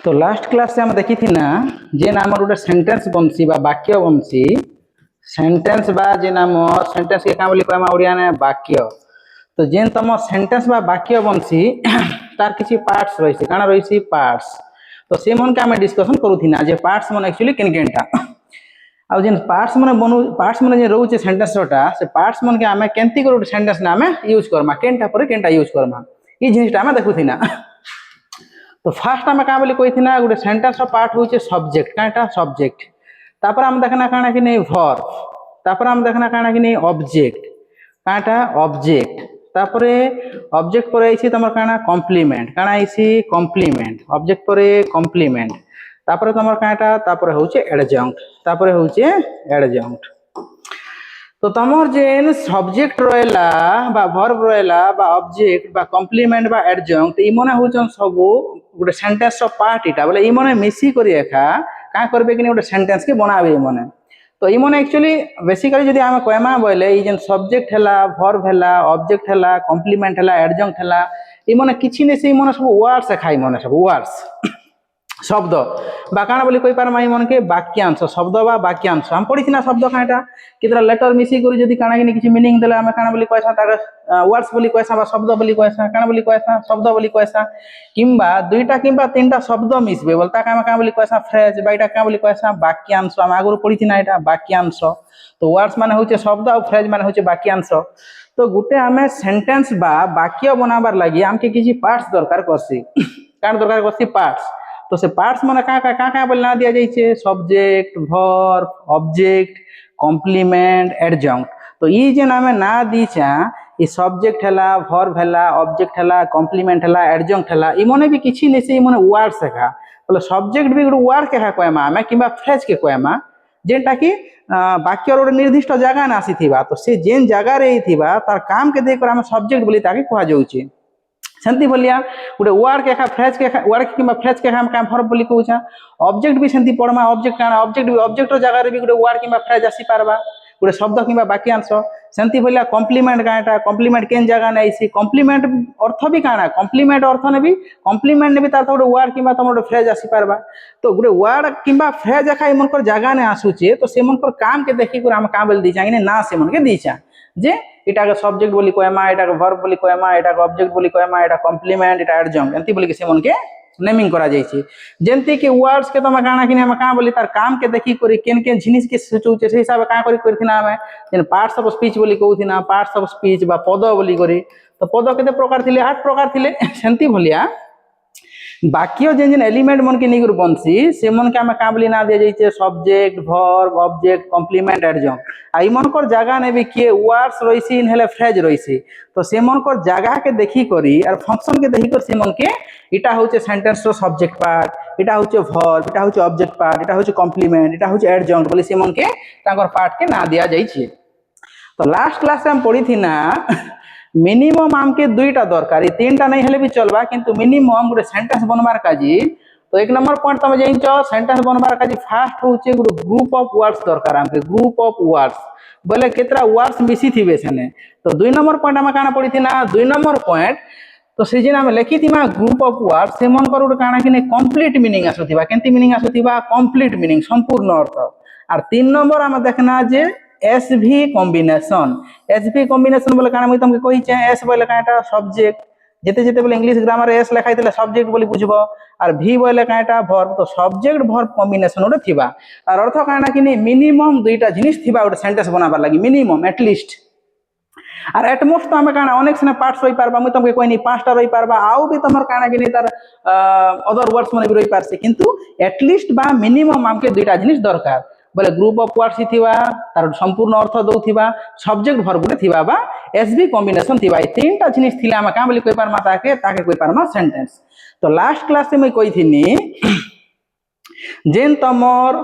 तो last class से हम देखी थी ना जे नाम गोटे सेंटेंस बनसी बा वाक्य बनसी सेंटेंस बा जे नाम सेंटेंस के काम बोली कहमा ओडिया ने वाक्य। तो जेन तुम सेंटेंस बा वाक्य बनसी तार किसी पार्ट्स रही काना रही पार्ट्स। तो से मन के आम डिस्कसन करूथी ना जे पार्ट्स मन एक्चुअली केन केनटा आउ जेन पार्ट्स मन बनू पार्ट्स मन जे रहउचे सेंटेंस टा से पार्ट्स मन के आम केंती कर सेंटेंस ना आम यूज करमा केनटा पर केनटा यूज करमा ई जिनिसटा आम देखुथी ना। तो फास्ट आम क्या बोली कही ना गोटे सेंटेंस पार्ट हूँ सब्जेक्ट कहीं सब्जेक्ट तापर आम देखना काଣା कि नहीं वर्ब तापर आम देखना काଣା कि नहीं ऑब्जेक्ट काटा ऑब्जेक्ट तापर ऑब्जेक्ट पर आई तुम काଣା कॉम्प्लीमेंट काଣା आई कॉम्प्लीमेंट ऑब्जेक्ट पर कॉम्प्लीमेंट तापर तुम काटा तापर हूँ एडजंक्ट तापर हूँ एडजंक्ट। तो तुम जेन सब्जेक्ट रहा बा वर्ब रहा बा ऑब्जेक्ट बा कॉम्प्लीमेंट बा एडजंक्ट इमने होचन सब गोटे सेंटेंस पार्ट इटा बोले इमने मिसी करी एका का करबे कि गोटे सेंटेंस के बनाबे इमने। तो इमने एक्चुअली बेसिकली जदी आमे कहमा बोले ई जेन सब्जेक्ट हैला वर्ब हैला ऑब्जेक्ट हैला कॉम्प्लीमेंट हैला एडजंक्ट हैला इमने किछि ने से इमने सब वर्ड्स खाइ मने सब वर्ड्स शब्द बा काना बोली कहि पारमा मन के वाक्यांश शब्द बा वाक्यांश हम पढ़ी ना शब्द काटा कितरा लेटर मिसी करी जदी काना कि किछि मीनिंग देले हम काना बोली कहसा तार वर्ड्स बोली कहसा बा शब्द बोली कहसा काना बोली कहसा शब्द बोली कहसा किंबा दुईटा किंबा तीनटा शब्द मिसबे बोलता काना बोली कहसा फ्रेज बा इटा का बोली कहसा वाक्यांश हम आगु पढ़ी ना एटा वाक्यांश। तो वर्ड्स माने होचे शब्द और फ्रेज माने होचे वाक्यांश। तो गुटे आमे सेंटेंस बा वाक्य बनाबार लागि हमके किछि पार्ट्स दरकार करसी कान दरकार करसी पार्ट्स। तो से पार्ट्स माने का बोली ना दिया जाइए subject verb object complement adjunct. तो ये जे नामे ना दीचा ये सब्जेक्ट हैला वर्ब हैला ऑब्जेक्ट हैला कॉम्प्लीमेंट हैला एडजंक्ट हैला इमने भी किछि नै से इमने वर्ड सेखा बोले सब्जेक्ट भी गोटे वर्ड के कहमा आमे किंबा फ्रेज के कहमा जेनटा कि वाक्य गोटे निर्दिष्ट जगह ना आसीथिबा। तो से जेन जगह रे थिबा तार काम के देख कर आमे सब्जेक्ट बोली ताके कहा जाउची सेंती बोलिया गोटे वर्ड के फ्रेज के वर्ड किंबा फ्रेज के हम काम वर्ब बोली कहउछा। ऑब्जेक्ट भी सेंती पढ़मा ऑब्जेक्ट काना ऑब्जेक्ट भी ऑब्जेक्ट रो जगह रे भी गोटे वर्ड किंबा फ्रेज आसी पारबा गोटे शब्द किंबा वाक्यांश सेंती बोलिया कॉम्प्लीमेंट काटा कॉम्प्लीमेंट केन जगह नै आइसी कॉम्प्लीमेंट अर्थ भी काना कॉम्प्लीमेंट अर्थ ने भी तार गोटे वर्ड किंबा तुम गोटे फ्रेज आसी पारबा। तो गोटे वर्ड किंबा फ्रेज एका मनकर जगह ने आसुचे तो से मनकर काम के देखि कर हम का बोल दीचा कि ना से मन के दीचा जे इटा के सब्जेक्ट बोली कहमा इटा के वर्ब बोली कहमा इटा के ऑब्जेक्ट बोली कहमा इटा कॉम्प्लीमेंट इटा एडजंक्ट एंती बोली के से मन के नेमिंग करा जाइछि। जेंती के वर्ड्स के तमे काना कि हम का बोली तार काम के देखि करी केन केन जिनिस के सोचुचे से हिसाब का करी करथिना हम जेन पार्ट्स ऑफ स्पीच बोली कहउथिना पार्ट्स ऑफ स्पीच बा पद बोली करी। तो पद केते प्रकार थिले 8 प्रकार थिले सेंती भलिया वाक्य जेन जेन एलिमेंट मन के निगर बनसी से मन के हम का बोली ना दिया जाइछे subject verb object complement adjunct आई मनकर जगह ने भी के वर्ड्स रहिसी इनहेले फ्रेज रहिसी। तो से मनकर जगह के देखि करी और फंक्शन के देखि कर से मन के इटा होचे सेंटेंस रो सब्जेक्ट पार्ट इटा होचे वर्ब इटा होचे ऑब्जेक्ट पार्ट इटा होचे कॉम्प्लीमेंट इटा होचे एडजंक्ट बोली से मन के तांकर पार्ट के ना दिया जाइछे। तो लास्ट क्लास में हम पढ़ी थी ना मिनिमम आमके दुईटा दरकार तीनटा नहीं हेले भी चलबा किंतु मिनिमम गोटे सेंटेंस बनबार काजी। तो एक नंबर पॉइंट तुम जान सेंटेंस बनबार काजी फास्ट होचे गोटे ग्रुप ऑफ वर्ड्स दरकार हमके ग्रुप ऑफ वर्ड्स बोले केतरा वर्ड्स मिसी थिबे सेने। तो 2 नंबर पॉइंट हम काना पढ़ी थी ना 2 नंबर पॉइंट तो से जेन हम लिखी थी ग्रुप ऑफ वर्ड्स से मन कर गोटे काना कि कंप्लीट मीनिंग आसुथिबा केंती मीनिंग आसुथिबा कंप्लीट मीनिंग संपूर्ण अर्थ। और 3 नंबर हम देखना जे एसवी कॉम्बिनेशन एसवी कॉम्बिनेशन बोले काना मुई तुमके कहि छै एस बोले काटा सब्जेक्ट जेते जेते बोले इंग्लिश ग्रामर एस लिखाई थिले सब्जेक्ट बोली बुझबो और भी बोले काटा वर्ब। तो सब्जेक्ट वर्ब कॉम्बिनेशन ओटे थिबा और अर्थ काना कि मिनिमम दुईटा जिनिस थिबा ओटे सेंटेंस बनाबार लागि मिनिमम एटलिस्ट और एटमोस्ट तो हमें काना अनेक सने पार्ट्स रही पारबा मुई तुमके कहनी 5टा रही पारबा आउ भी तमर काना कि तार अदर वर्ड्स माने भी रही पारसे किंतु एटलिस्ट बा मिनिमम हमके दुईटा जिनिस दरकार बोले ग्रुप ऑफ वर्ड्स थिबा तार संपूर्ण अर्थ दउथिबा सब्जेक्ट वर्ब गुटे थिबा बा एसबी कॉम्बिनेशन थिबा तीनटा जिनिस थिले हम का बोली कहि पारमा ताके कहि पारमा सेंटेंस। तो लास्ट क्लास में कहि थिनी जेन तमर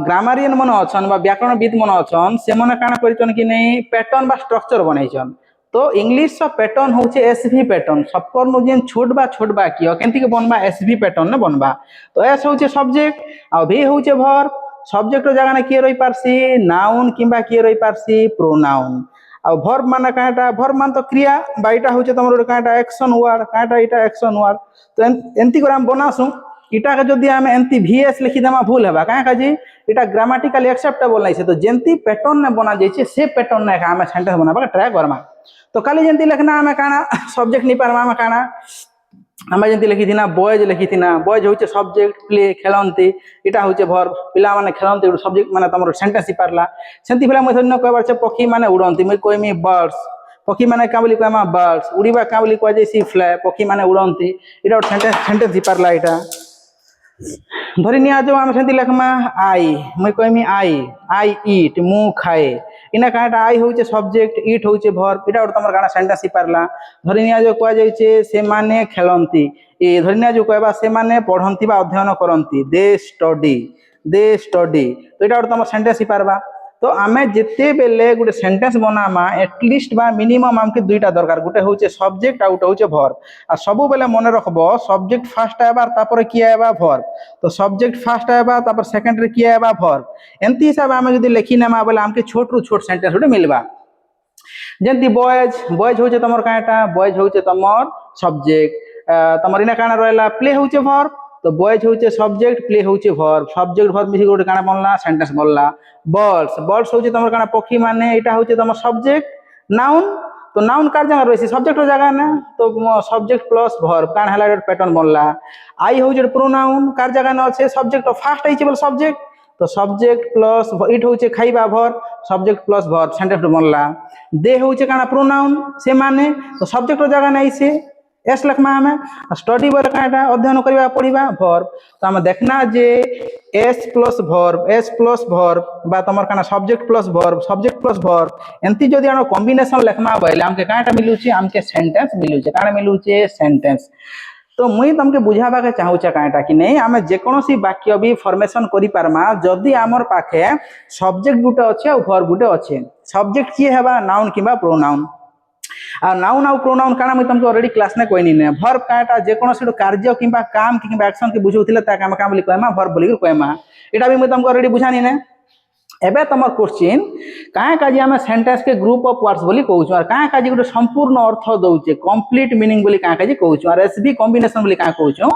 ग्रामरियन मन अछन बा व्याकरणविद मन अछन से मन काना करितन कि नहीं पैटर्न बा स्ट्रक्चर बनाइछन। तो इंग्लिश सा पैटर्न होचे एसवी पैटर्न सबकर नु जेन छोट बा कियो केंती के बनबा एसवी पैटर्न ने बनबा। तो एस होचे सब्जेक्ट आ भी होचे वर्ब सब्जेक्ट जगह ने किए रही पारसी नाउन किंबा किए रही पारसी प्रोनाउन आ वर्ब माने काटा वर्ब मान तो क्रिया बाईटा होचे तमरो काटा एक्शन वर्ड काटा इटा एक्शन वर्ड। तो एंती कर हम बनासु इटा के जदि आम एमती VS लिखिदेमा भूल हेबा कहीं काजी इटा ग्रामाटिकली एक्सेप्टेबल नहीं से तो जेंती पैटर्न ने बना जाइए से पैटर्न ने आम सेंटेंस बनाबा ट्राए करमा तो खाली जेंती लिखना आम काना सब्जेक्ट नहीं पारमा आम काना आम जमी लिखी बॉयज लिखी बॉयज हूँ सब्जेक्ट प्ले खेलती इटा हूँ भर पिला माने खेलती सब्जेक्ट माने तुम सेंटेंस पार्ला सेमती फिर मुझे कहबार पक्षी मैंने उड़ती मुझे कहमी बर्ड्स पक्षी मैंने क्या बोली कहमा बर्ड्स उड़ीबा क्या बोली कह जाए सी फ्लाई पक्षी मैंने उड़ती इटा सेंटेंस पार्ला इटा धरी निया जो आम से लिखमा आई मुझे कहमी आई इट मु खाए इना कहाटा आई हूँ सब्जेक्ट इट हूँ भर इटा तुम गाना सेंटेंस पार्ला धरी निया जो कह जाए से माने खेलती ये धरी निया जो कहबा से माने पढ़ती अध्ययन करती दे स्टडी तो इटा तुम सेंटेंस पार्बा तो आम जिते बेले गोटे सेंटेंस बनामा एटलिस्ट बा मिनिमम आमके दुईटा दरकार गोटे हूँ सब्जेक्ट आ गोटे हूँ भर्ब आ सबु बेले मन रखब सब्जेक्ट फास्ट आएबार तापर किए आएबा भर्ब तो सब्जेक्ट फास्ट आएबा तापर सेकेंड रे किए आएबा भर्ब एमती हिसाब आम जब लिखी नेमा बेले आमके छोट रु छोट सेंटेंस गोटे मिलबा जमती बॉयज हूँ तुम कहाटा बॉयज हूँ तुम सब्जेक्ट तुम इना काना रहा प्ले हूँ भर्ब तो बॉयज हूँ सब्जेक्ट प्ले हूँ भर्ब सब्जेक्ट भर्ब मिसी गोटे काना बनला सेंटेंस बनला बर्ड्स हूँ तुम काना पक्षी माने इटा हूँ तुम सब्जेक्ट नाउन तो नाउन कार जगह रही सब्जेक्ट जगह ना तो सब्जेक्ट प्लस भर्ब कान है पैटर्न बनला आई हूँ प्रोनाउन कार जगह न अच्छे सब्जेक्ट फास्ट आई बोले सब्जेक्ट तो सब्जेक्ट प्लस इट हूँ खाइबा verb subject plus verb sentence बनला दे हूँ काना प्रोनाउन से माने तो सब्जेक्ट जगह नहीं से एस लिखमा हमें स्टडी बोले कहाँ अध्ययन करवा पढ़ा भर्ब तो आम देखना जे एस प्लस भर्ब बा तुम क्या सब्जेक्ट प्लस भर्ब एमती जदि आम कॉम्बिनेशन लिखमा बोले आमके कहाँ मिलूचे आमके सेंटेंस मिलूचे कहाँ मिलूचे सेंटेंस तो मुई तुमके बुझावा के चाहूचे कहाँटा कि नहीं आम जेकोसी वाक्य भी फॉर्मेशन करि पारमा जदि आमर पाखे सब्जेक्ट गुटे अच्छे और भर्ब गुटे अच्छे सब्जेक्ट किए हेबा नाउन किंबा प्रोनाउन आ नाउन आउ प्रोनाउन काना मुझे तुमको ऑलरेडी क्लास ने कहनी ने भर्ब काटा जेकोसी कार्य किंबा काम किंबा एक्शन के बुझौथिले ताके हम का बोली कहमा भर्ब बोली कहमा एटा भी मुझे तुमको ऑलरेडी बुझानी ने एबे तुम क्वेश्चन कहाँ काजी आम सेंटेंस के ग्रुप ऑफ वर्ड्स बोली कहूँ और कहाँ काजी गोटे संपूर्ण अर्थ दौचे कंप्लीट मीनिंग बोली कहाँ काजी कहूँ और एसबी कॉम्बिनेशन बोली कहाँ कहूँ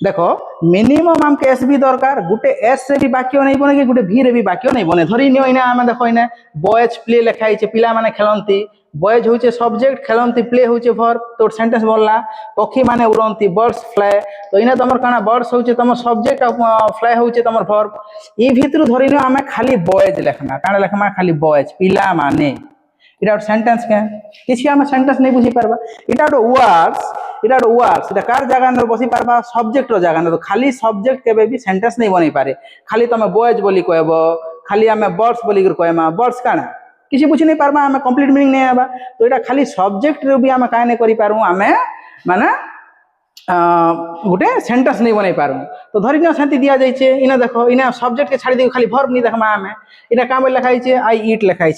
देखो मिनिमम आमके एसबी दरकार गोटे एस से भी वाक्य नहीं बने कि गोटे भी रे भी वाक्य नहीं बने धरी नियो इना आम देखो इना बॉयज प्ले लिखाई पिला माने खेलती बॉयज हूँ सब्जेक्ट खेलती प्ले हूँ भर्ब तो सेंटेंस बनला पक्षी माने उड़ती बर्ड्स फ्लाई तो इना तुम क्या बर्ड्स हूँ तुम सब्जेक्ट फ्लाई हूँ तुम भर्ब ये भितर धरी नियो आम खाली बॉयज लिखना क्या लिखमा खाली बॉयज पिला माने इटा सेंटेंस के किसी आम सेंटेंस नहीं बुझी पार्बा इटा वर्ड्स इटा कार जगह बसी पार्बा सब्जेक्ट जगह ना तो खाली सब्जेक्ट केबे भी सेंटेंस नहीं बनी पारे खाली तुम बॉयज बोली कहब खाली आम बर्ड्स बोली कहमा बर्ड्स काना किसी बुझी नहीं पार्बा आम कंप्लीट मीनिंग नहीं आवा तो इटा खाली सब्जेक्ट रे भी आम कहीं नहीं करि पारू आम माने गोटे सेंटेंस नहीं बन पारू तो धरी नियो सेंती दिया जाइए इना देखो इना सब्जेक्ट के छाड़ी दे खाली भर्ब नहीं देखमा आम इटा क्या बोली लिखाई आई इट लिखाई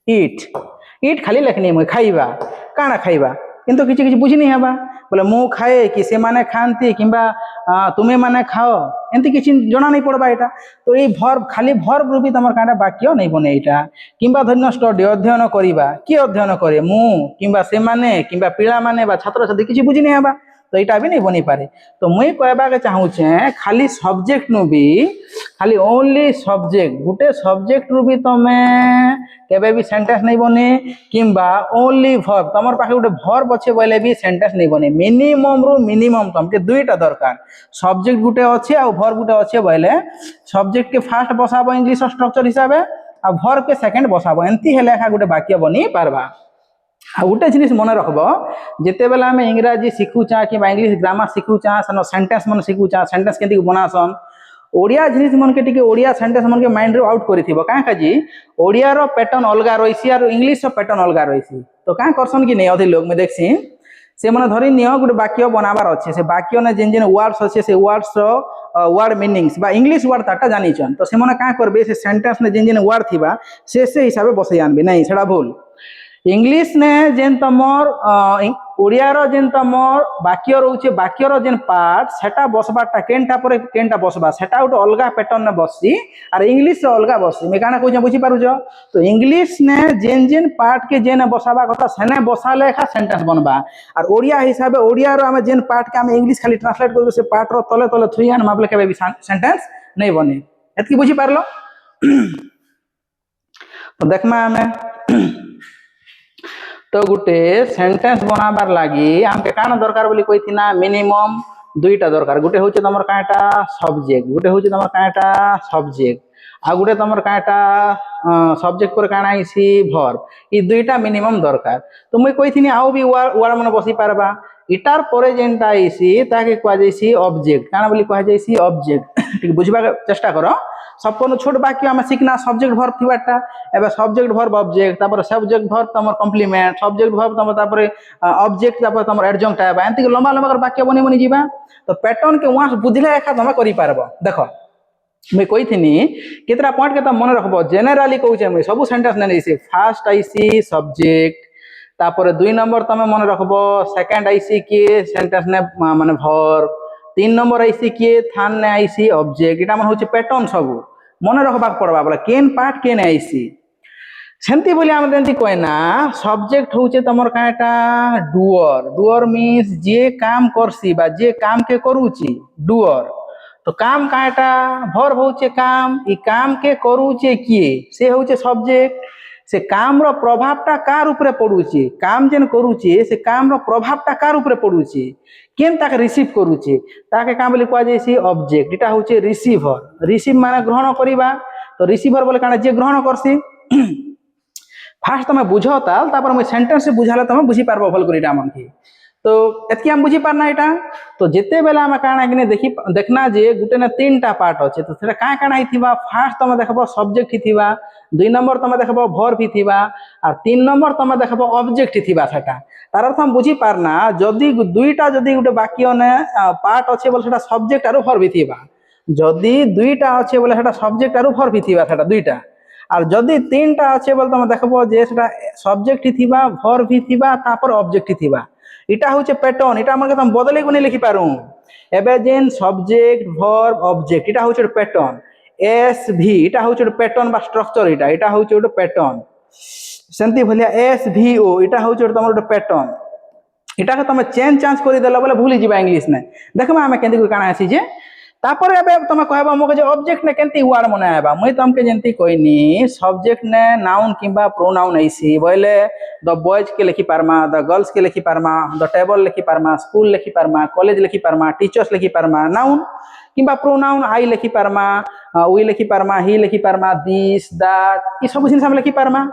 इट खाली लिखनी मुझे खाइबा काना खाइबा किंतु किसी किसी बुझी नहीं हवा बोले मु खाए कि से माने खाती किंबा तुम्हें माने खाओ एमती किसी जना नहीं पड़वा यहाँ तो ये भर्ब खाली भर्ब रूपी तुम क्या वाक्य नहीं बने यहाँ किंबा धन्य स्टडी अध्ययन करवा किए अध्ययन करे मु किंबा से माने किंबा पिला माने बा छात्र छात्री किसी बुझी नहीं हवा तो यहाँ भी नहीं बनी पारे तो मुई कहबा के चाहूचे खाली सब्जेक्ट नु भी खाली ओनली सब्जेक्ट गोटे सब्जेक्ट रु भी तुम्हें केबे भी सेंटेंस नहीं बने किंबा ओनली भर्ब तुम पाखे गोटे भर्ब अच्छे बोले भी सेंटेंस नहीं बने मिनिमम रु मिनिमम तुमके दुईटा दरकार सब्जेक्ट गोटे अच्छे आ भर्ब गोटे अच्छे बोले सब्जेक्ट के फास्ट बसाब इंग्लिश स्ट्रक्चर हिसाब आ भर्ब के सेकेंड बसाब एमती हेले गोटे वाक्य बनी पारबा गोटे जिनिस मन रखब जिते बेला आम इंग्राजी शिखुचा कि इंग्लिश ग्रामर शिखुचा सेन सेंटेंस मन शिखुचा सेंटेंस के बनासन ओडिया जिनिस मन के टिके ओडिया सेंटेंस मन के माइंड रो आउट करिथिबो काहे काजी ओडिया रो पैटर्न अलगा रहिसी और इंग्लिश रो पैटर्न अलगा रहिसी तो काहे करसन कि नहीं अधिक लोग में देखसी से मन धरि नियो गोटे वाक्य बनाबार अच्छे से वाक्य ने जेन जेन वर्ड्स अच्छे से वर्ड्स रो वर्ड मीनिंग्स बा इंग्लिश वर्ड ताटा जानिछन तो से मन का करबे से सेंटेंस ने जेन जेन वर्ड थिबा से हिसाब बसई आनबे नहीं सेडा भूल इंग्लिश ने जेन तमर ओडियार जेन तुम बाक्य रोचे बाक्यर जेन पार्ट सेटा बसबाटा केनटा पर केनटा बसबा सेटा गोटे अलग पैटर्न में बसी और इंग्लिश रे अलग बसी मैं काना कहूँ बुझी पारुछ तो इंग्लिश ने जेन जेन पार्ट के जेन बसाबा कथा सेने बसाले एखा सेंटेंस बनबा और ओडिया हिसाब से ओडिया रो आमे जेन पार्ट के आमे इंग्लिश खाली ट्रांसलेट करबो से पार्ट रो तले तले थुइयान मापले केबे भी सेंटेंस नहीं बने एतकी बुझी पारलो तो देखमा आमे तो गोटे सेंटेंस बनाबार लगी आमके काना दरकार बोली कही ना मिनिमम दुईटा दरकार गोटे हूँ तुम कहाँटा सब्जेक्ट गोटे हूँ तुम कहाँटा सब्जेक्ट आ गोटे तुम कहाँटा सब्जेक्ट पर काଣା आईसी वर्ब ये दुईटा मिनिमम दरकार तो मुई कही आउ भी वर्ड मन बसी पारबा इटार पर जेनटा आईसी ताके कह जाइसी ऑब्जेक्ट काଣା बोली कह जाइसी ऑब्जेक्ट ठीक बुझबा चेष्टा करो सबको छोट बाकी आम शिखना सब्जेक्ट वर्ब थीबाटा एबे सब्जेक्ट वर्ब ऑब्जेक्ट तापर सब्जेक्ट वर्ब तमर कॉम्प्लीमेंट सब्जेक्ट वर्ब तमर तापर ऑब्जेक्ट तापर तमर एडजंक्ट आबा एंती लंबा लंबा कर वाक्य बनी बनी जीवा तो पैटर्न के वहां बुझले एका तमे करि पारबो देखो मैं कहीथिनी केतरा पॉइंट के त मन रखबो जनरली कहूचे मैं सब सेंटेंस ने नैसी फर्स्ट आईसी सब्जेक्ट तापर 2 नंबर तमे मन रखबो सेकंड आईसी के सेंटेंस ने माने वर्ब 3 नंबर आईसी किए थान ने आईसी ऑब्जेक्ट इटा मन होचे पैटर्न सब मन रखबाक पड़बा बोला केन पार्ट केन आईसी सेंती बोली आम देंती कहना सब्जेक्ट होचे तमर काटा डुअर डुअर मीन्स जे काम करसी बा जे काम के करूची डुअर तो काम काटा वर्ब होचे काम ई काम के करूचे किए से होचे सब्जेक्ट से काम रो प्रभावटा कार ऊपर पड़ुची काम जेन करूची से काम रो प्रभावटा कार ऊपर पड़ुची केन ताके रिसीव करूची ताके काम बोली कह जाइसी ऑब्जेक्ट इटा होचे रिसीवर रिसीव माने ग्रहण करिबा तो रिसीवर बोले काना जे ग्रहण करसी फास्ट तमे बुझो ताल तापर मैं सेंटेंस से बुझाले तमे बुझी पारबो भल करिटा मनकी तो एतकी हम बुझी पारना एटा तो जेते बेला हम काना किने देखि देखना जे गुटे ने तीनटा पार्ट अछि तो सेटा का काना हिथिबा फास्ट तमे देखबो सब्जेक्ट हिथिबा 2 नंबर तमे देखबो वर्ब हिथिबा और 3 नंबर तमे देखबो ऑब्जेक्ट हिथिबा सेटा तार अर्थ हम बुझी पारना जदी दुईटा जदी गुटे वाक्य ने पार्ट अछि बोल सेटा सब्जेक्ट आरो वर्ब हिथिबा जदी दुईटा अछि बोले सेटा सब्जेक्ट आरो वर्ब हिथिबा सेटा दुईटा और जदी तीनटा अछि बोल तमे देखबो जे सेटा सब्जेक्ट हिथिबा वर्ब हिथिबा तापर ऑब्जेक्ट हिथिबा इटा होचे पैटर्न इटा हमर हम बदले को नहीं लिखि पारू एबे जेन सब्जेक्ट वर्ब ऑब्जेक्ट इटा होचे पैटर्न एस भी इटा होचे पैटर्न बा स्ट्रक्चर इटा होचे ओटे पैटर्न सेंती भलिया एस भी ओ इटा होचे तमर ओटे पैटर्न इटा के तमे चेंज चांस करि देला बोले भूली जीवा इंग्लिश ने देखमा हमें केंती काना आसी जे तापर एबे तमे कहबा मके जे ऑब्जेक्ट ने केंती वर्ड मने आबा मुई तमके जेंती कहनी सब्जेक्ट ने नाउन किबा प्रोनाउन आइसी बोले द बॉयज के लिखि पारमा द गर्ल्स के लिखि पारमा द टेबल लिखि पारमा स्कूल लिखि पारमा कॉलेज लिखि पारमा टीचर्स लिखि पारमा नाउन किबा प्रोनाउन आई लिखि पारमा वी लिखि पारमा ही लिखि पारमा दिस दैट ई सब जिनिस हम लिखि पारमा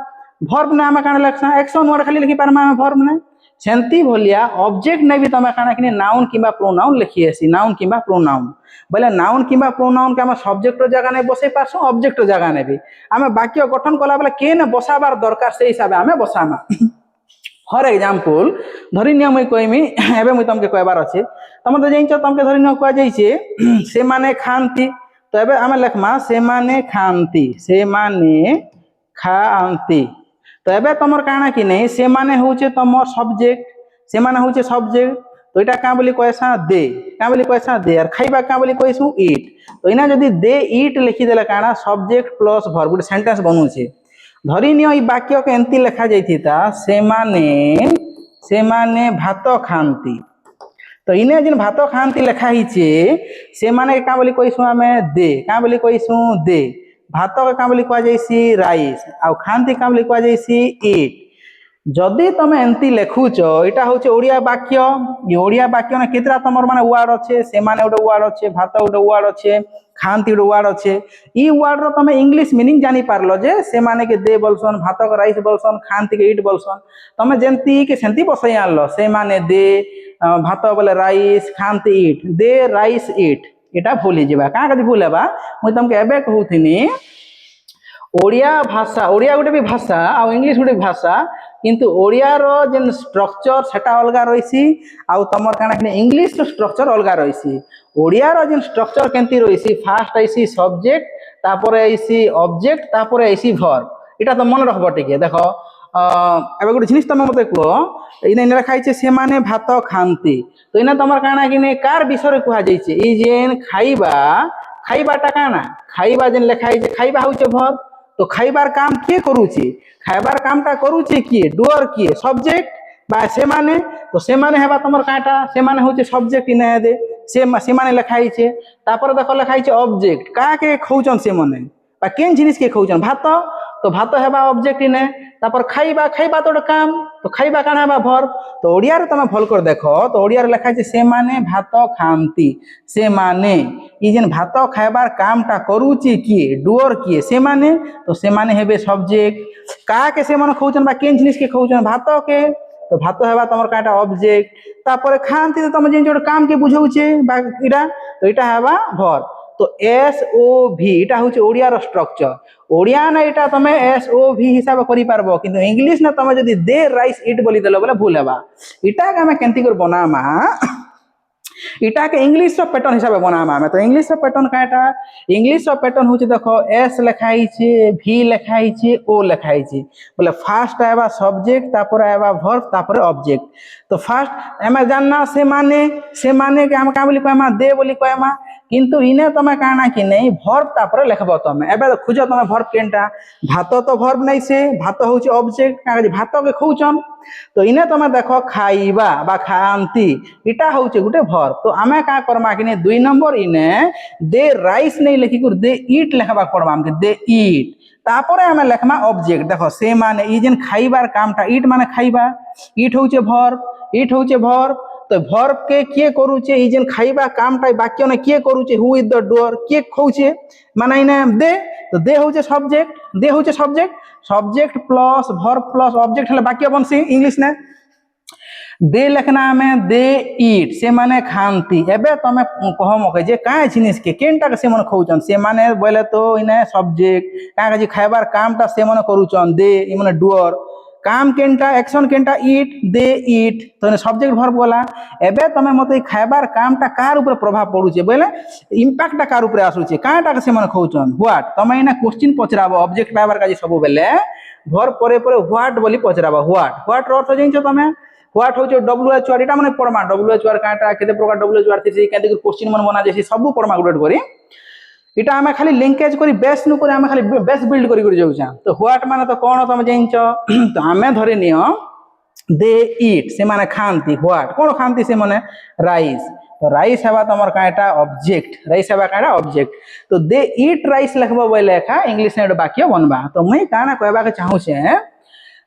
वर्ब ने हम काना लक्षण एक्शन वर्ड खाली लिखि पारमा वर्ब ने सेंती भलिया ऑब्जेक्ट ने भी तमे काना किने नाउन किबा प्रोनाउन लिखि आसी नाउन किबा प्रोनाउन बोले नाउन किबा प्रोनाउन के हम सब्जेक्ट जगह नहीं बसई पारसु ऑब्जेक्ट जगह ने भी आम वाक्य गठन कला बेले केन बसाबार दरकार से हिसाब आम बसामा फॉर एग्जांपल धरि निया मुई कहमी एबे मुई तमके कहबार अछि तमे तो जानिछ तमके धरि निया कह जाइछे से माने खांती तो एबे आम लेखमा से माने खांती तो एबे तमर काना कि नहीं से माने होचे तमर सब्जेक्ट से माने होचे सब्जेक्ट तो इटा का बोली कहसा दे का बोली कहसा दे और खाइबा का बोली कहसु ईट तो इना जदी दे ईट लिखि देला काना सब्जेक्ट प्लस वर्ब गुटे सेंटेंस बनुचे धरि नियो ई वाक्य के एंती लिखा जाइथिता से माने भात खांती तो इने जिन भात खांती लिखा हिचे से माने का बोली कहसु हमें दे का बोली कहसु दे भात के का बोली कह जाइसी राइस आ खांती का बोली कह जाइसी ईट जदि तमे एंती लेखुच इटा होचे ओडिया वाक्य ये ओडिया वाक्य ने केतरा तमर माने वर्ड अच्छे से माने ओडे वर्ड अच्छे भात ओडे वर्ड अच्छे खांती ओडे वर्ड अच्छे ई वर्ड रो तमे इंग्लिश मीनिंग जानि पारलो जे से माने के दे बोलसन भात के राइस बोलसन खांती के ईट बोलसन तमे जेंती के सेंती बसई आनलो से माने दे भात बोले राइस खांती ईट दे राइस ईट एटा भूली जेबा का कदी भूलेबा मुई तमके एबे कहूथिनी ओडिया भाषा ओडिया गोटे भी भाषा आ इंग्लिश गोटे भाषा किंतु ओडिया रो जेन स्ट्रक्चर सेटा अलगा रहिसी आ तमर काना कि इंग्लिश रो स्ट्रक्चर अलगा रहिसी ओडिया रो जेन स्ट्रक्चर केंती रहिसी फास्ट आइसी सब्जेक्ट तापर आइसी ऑब्जेक्ट तापर आइसी वर्ब इटा तो मन रखबो टिके देखो ଏବେ ଗୋଟେ ଜିନିଷ ତମେ ମତେ କୁହ ଏଇନା ଏଇନା ଲେଖା ହେଇଛି ସେମାନେ ଭାତ ଖାଆନ୍ତି ତ ଏଇନା ତମର କାଣା କି ନେ କାର ବିଷୟରେ କୁହାଯାଇଛି ଏଇ ଯେନ୍ ଖାଇବା ଖାଇବାଟା କାଣା ଖାଇବା ଯେନ୍ ଲେଖା ହେଇଛି ଖାଇବା ହଉଛି ଭର୍ବ তো খাইবার কাম কে করুছি খাইবার কামটা করুছি কিয়ে ডুয়ার কিয়ে সবজেক্ট বা সেমানে তো সেমানে হেবা তোমার কাটা সেমানে হচ্ছে সবজেক্ট ইনে দে সেমানে লেখা হয়েছে তারপরে দেখো লেখা হয়েছে অবজেক্ট কাকে খাউছন সেমানে বা কেন জিনিস কে খাউছন ভাত তো ভাত হেবা অবজেক্ট ইনে তারপর খাইবা খাইবা তো একটা কাম তো খাইবা কাণ হেবা ভর্ব তো ওড়িয়ারে তুমি ভাল করে দেখো তো ওড়িয়ারে লেখা আছে সেমানে ভাত খাଆନ୍ତି সেমানে ই যেন ভাত খাইবার কামটা করুচি কিয়ে ডুয়র কিয়ে সেমানে তো সেমানে হেবে সবজেক্ট কাকে সেমানে খাউছন বা কেন জিনিস কে খাউছন ভাতকে তো ভাত হেবা তোমার কাটা অবজেক্ট তারপরে খাଆନ୍ତି তো তুমি যেন একটা কাম কে বুঝাউছে বা এটা তো এটা হেবা ভর্ব তো এস ও ভি এটা হচ্ছে ওড়িয়ার স্ট্রাকচার ওড়িয়া না এটা তুমি এস ও ভি হিসাবে করি পারবো কিন্তু ইংলিশ না তুমি যদি দে রাইস ইট বলি দেলো বলে ভুল হেবা এটাকে আমি কেমতি করে বনামা এটাকে ইংলিশ প্যাটার্ন হিসাবে বনামা আমি তো ইংলিশ প্যাটার্ন কাটা ইংলিশ প্যাটার্ন হচ্ছে দেখো এস লেখা হয়েছে ভি লেখা হয়েছে ও লেখা হয়েছে বলে ফার্স্ট আইবা সবজেক্ট তারপরে আইবা ভার্ব তারপরে অবজেক্ট তো ফার্স্ট আমি জাননা সে মানে কে আমি কা বলি কয়মা দে বলি কয়মা কিন্তু ইনে তুমি কানা কি নেই ভর্ব তারপরে লেখব তুমি এবার খুঁজ তুমি ভর্ব কেনটা ভাত তো ভর্ব নাই সে ভাত হচ্ছে অবজেক্ট কাজ ভাতকে খাউছন তো ইনে তুমি দেখো খাইবা বা খাআନ୍ତି এটা হচ্ছে গোটে ভর্ব তো আমি কা করমা কি দুই নম্বর ইনে দে রাইস নেই লেখি করে দে ইট লেখবা পড়বা আমাকে দে ইট তারপরে আমি লেখমা অবজেক্ট দেখো সে মানে ই যেন খাইবার কামটা ইট মানে খাইবা ইট হচ্ছে ভর্ব ইট হচ্ছে ভর্ব তো ভর্ব কে কিয়ে করুছে এই যেন খাইবা কামটাই বাক্য না কিয়ে করুছে হু ইজ দ্য ডোর কে খাউছে মানে ইনে দে তো দে হচ্ছে সবজেক্ট দে হচ্ছে subject subject plus verb plus object হলে বাক্য বনছি ইংলিশ না দে লেখনা আমি দে ইট সে মানে খাଆନ୍ତି এবে তুমি কহ মকে যে কাঁ জিনিস কে কেনটাকে সে মনে খাউছন সে মানে বলে তো ইনে সবজেক্ট কাঁ কাজি খাইবার কামটা সে মনে করুছন দে ই মানে ডুয়ার কাম কেনটা অ্যাকশন কেনটা ইট দে ইট তো সবজেক্ট ভর্ব গলা এবে তুমি মতে খাইবার কামটা কার উপরে প্রভাব পড়ুছে বলে ইম্প্যাক্টটা কার উপরে আসুছে কাঁটাকে সে মনে খাউছন হোয়াট তুমি এনে কোশ্চিন পচরাব অবজেক্ট পাইবার কাজে সবু বেলে ভর্ব পরে পরে হোয়াট বলি পচরাব হোয়াট হোয়াট অর্থ জানিছো তুমি হোয়াট হচ্ছে WH এটা মানে পড়মা WH কাঁটা কেতে প্রকার WH থিছি কেতে কোশ্চিন মন বনা যাইছি সবু পড়মা গুড করি এটা আমি খালি লিঙ্কেজ করি বেস নু করে আমি খালি বেস বিল্ড করি করে যাউছা তো হোয়াট মানে তো কোন তুমি জানিছ তো আমি ধরে নিও দে ইট সে মানে খাଆନ୍ତି হোয়াট কোন খাଆନ୍ତି সে মানে রাইস তো রাইস হেবা তোমার কাঁটা অবজেক্ট রাইস হেবা কাঁটা অবজেক্ট তো দে ইট রাইস লিখব বই লেখা ইংলিশ নে বাক্য বনবা তো মুই কানা কইবাকে চাহুছে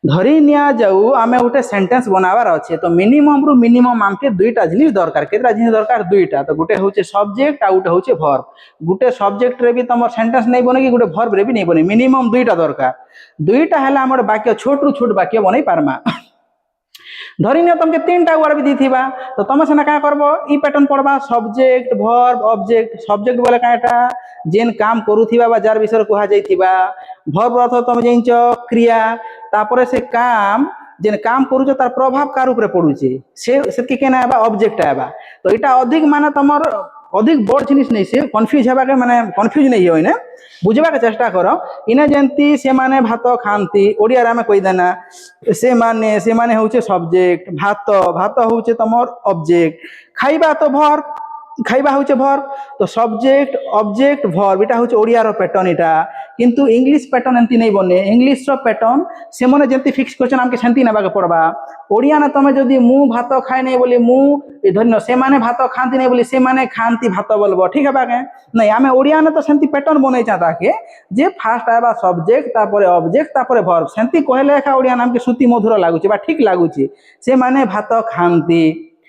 ধরি নিয়া যাও আমি গোটে সেন্টেন্স বনাবার আছে তো মিনিমম রু মিনিমম আমকে দুইটা জিনিস দরকার কেতটা জিনিস দরকার দুইটা তো গোটে হচ্ছে সবজেক্ট আর গোটে হচ্ছে ভর্ব গোটে সবজেক্ট রে বি তোমার সেন্টেন্স নেই বনে কি গোটে ভর্ব রে বি নেই বনে মিনিমম দুইটা দরকার দুইটা হেলে আমার বাক্য ছোট রু ছোট বাক্য বনাই পারমা ধরি নিও তোমাকে তিনটা ওয়ার্ড বি দিথিবা তো তুমি সেনা কা করব ই প্যাটার্ন পড়বা সবজেক্ট ভর্ব অবজেক্ট সবজেক্ট বলে কাটা যেন কাম করুথিবা বা যার বিষয়ে কুহা যাইথিবা ভর্ব অর্থ তুমি জানিছ ক্রিয়া তারপরে সে কাম যেন কাম করুছ তার প্রভাব কার উপরে পড়ুছে সেকে কেনা আবা অবজেক্ট আবা তো এটা অধিক মানে তোমার অধিক বড় জিনিস নেই সে কনফ্यूज হবাকে মানে কনফ্यूज নেই হয় না বুঝবাকে চেষ্টা কর ইনে যেমতি সে মানে ভাত খাଆନ୍ତି ওড়িয়ারে আমি কইদেনা সে মানে হচ্ছে সবজেক্ট ভাত ভাত হচ্ছে তোমার অবজেক্ট খাইবা তো ভর্ব খাইবা হচ্ছে ভর্ব তো সবজেক্ট অবজেক্ট ভর্ব এটা হচ্ছে ওড়িয়ার প্যাটার্ন এটা কিন্তু ইংলিশ প্যাটার্ন এমতি নেই বনে ইংলিশ প্যাটার্ন সে মনে যেমতি ফিক্স করছেন আমাকে সেমতি নেবাকে পড়বা ওড়িয়া না তুমি যদি মু ভাত খাই নাই বলি মু ধন্য সে মানে ভাত খাଆନ୍ତି নাই বলি সে মানে খাଆନ୍ତି ভাত বলবো ঠিক হবে আগে নাই আমি ওড়িয়া না তো সেমতি প্যাটার্ন বনাইছা তাকে যে ফার্স্ট আইবা সবজেক্ট তারপরে অবজেক্ট তারপরে ভর্ব সেমতি কহিলে একা ওড়িয়া নামকে শ্রুতি মধুর লাগুছে বা ঠিক লাগুছে সে মানে ভাত খাଆନ୍ତି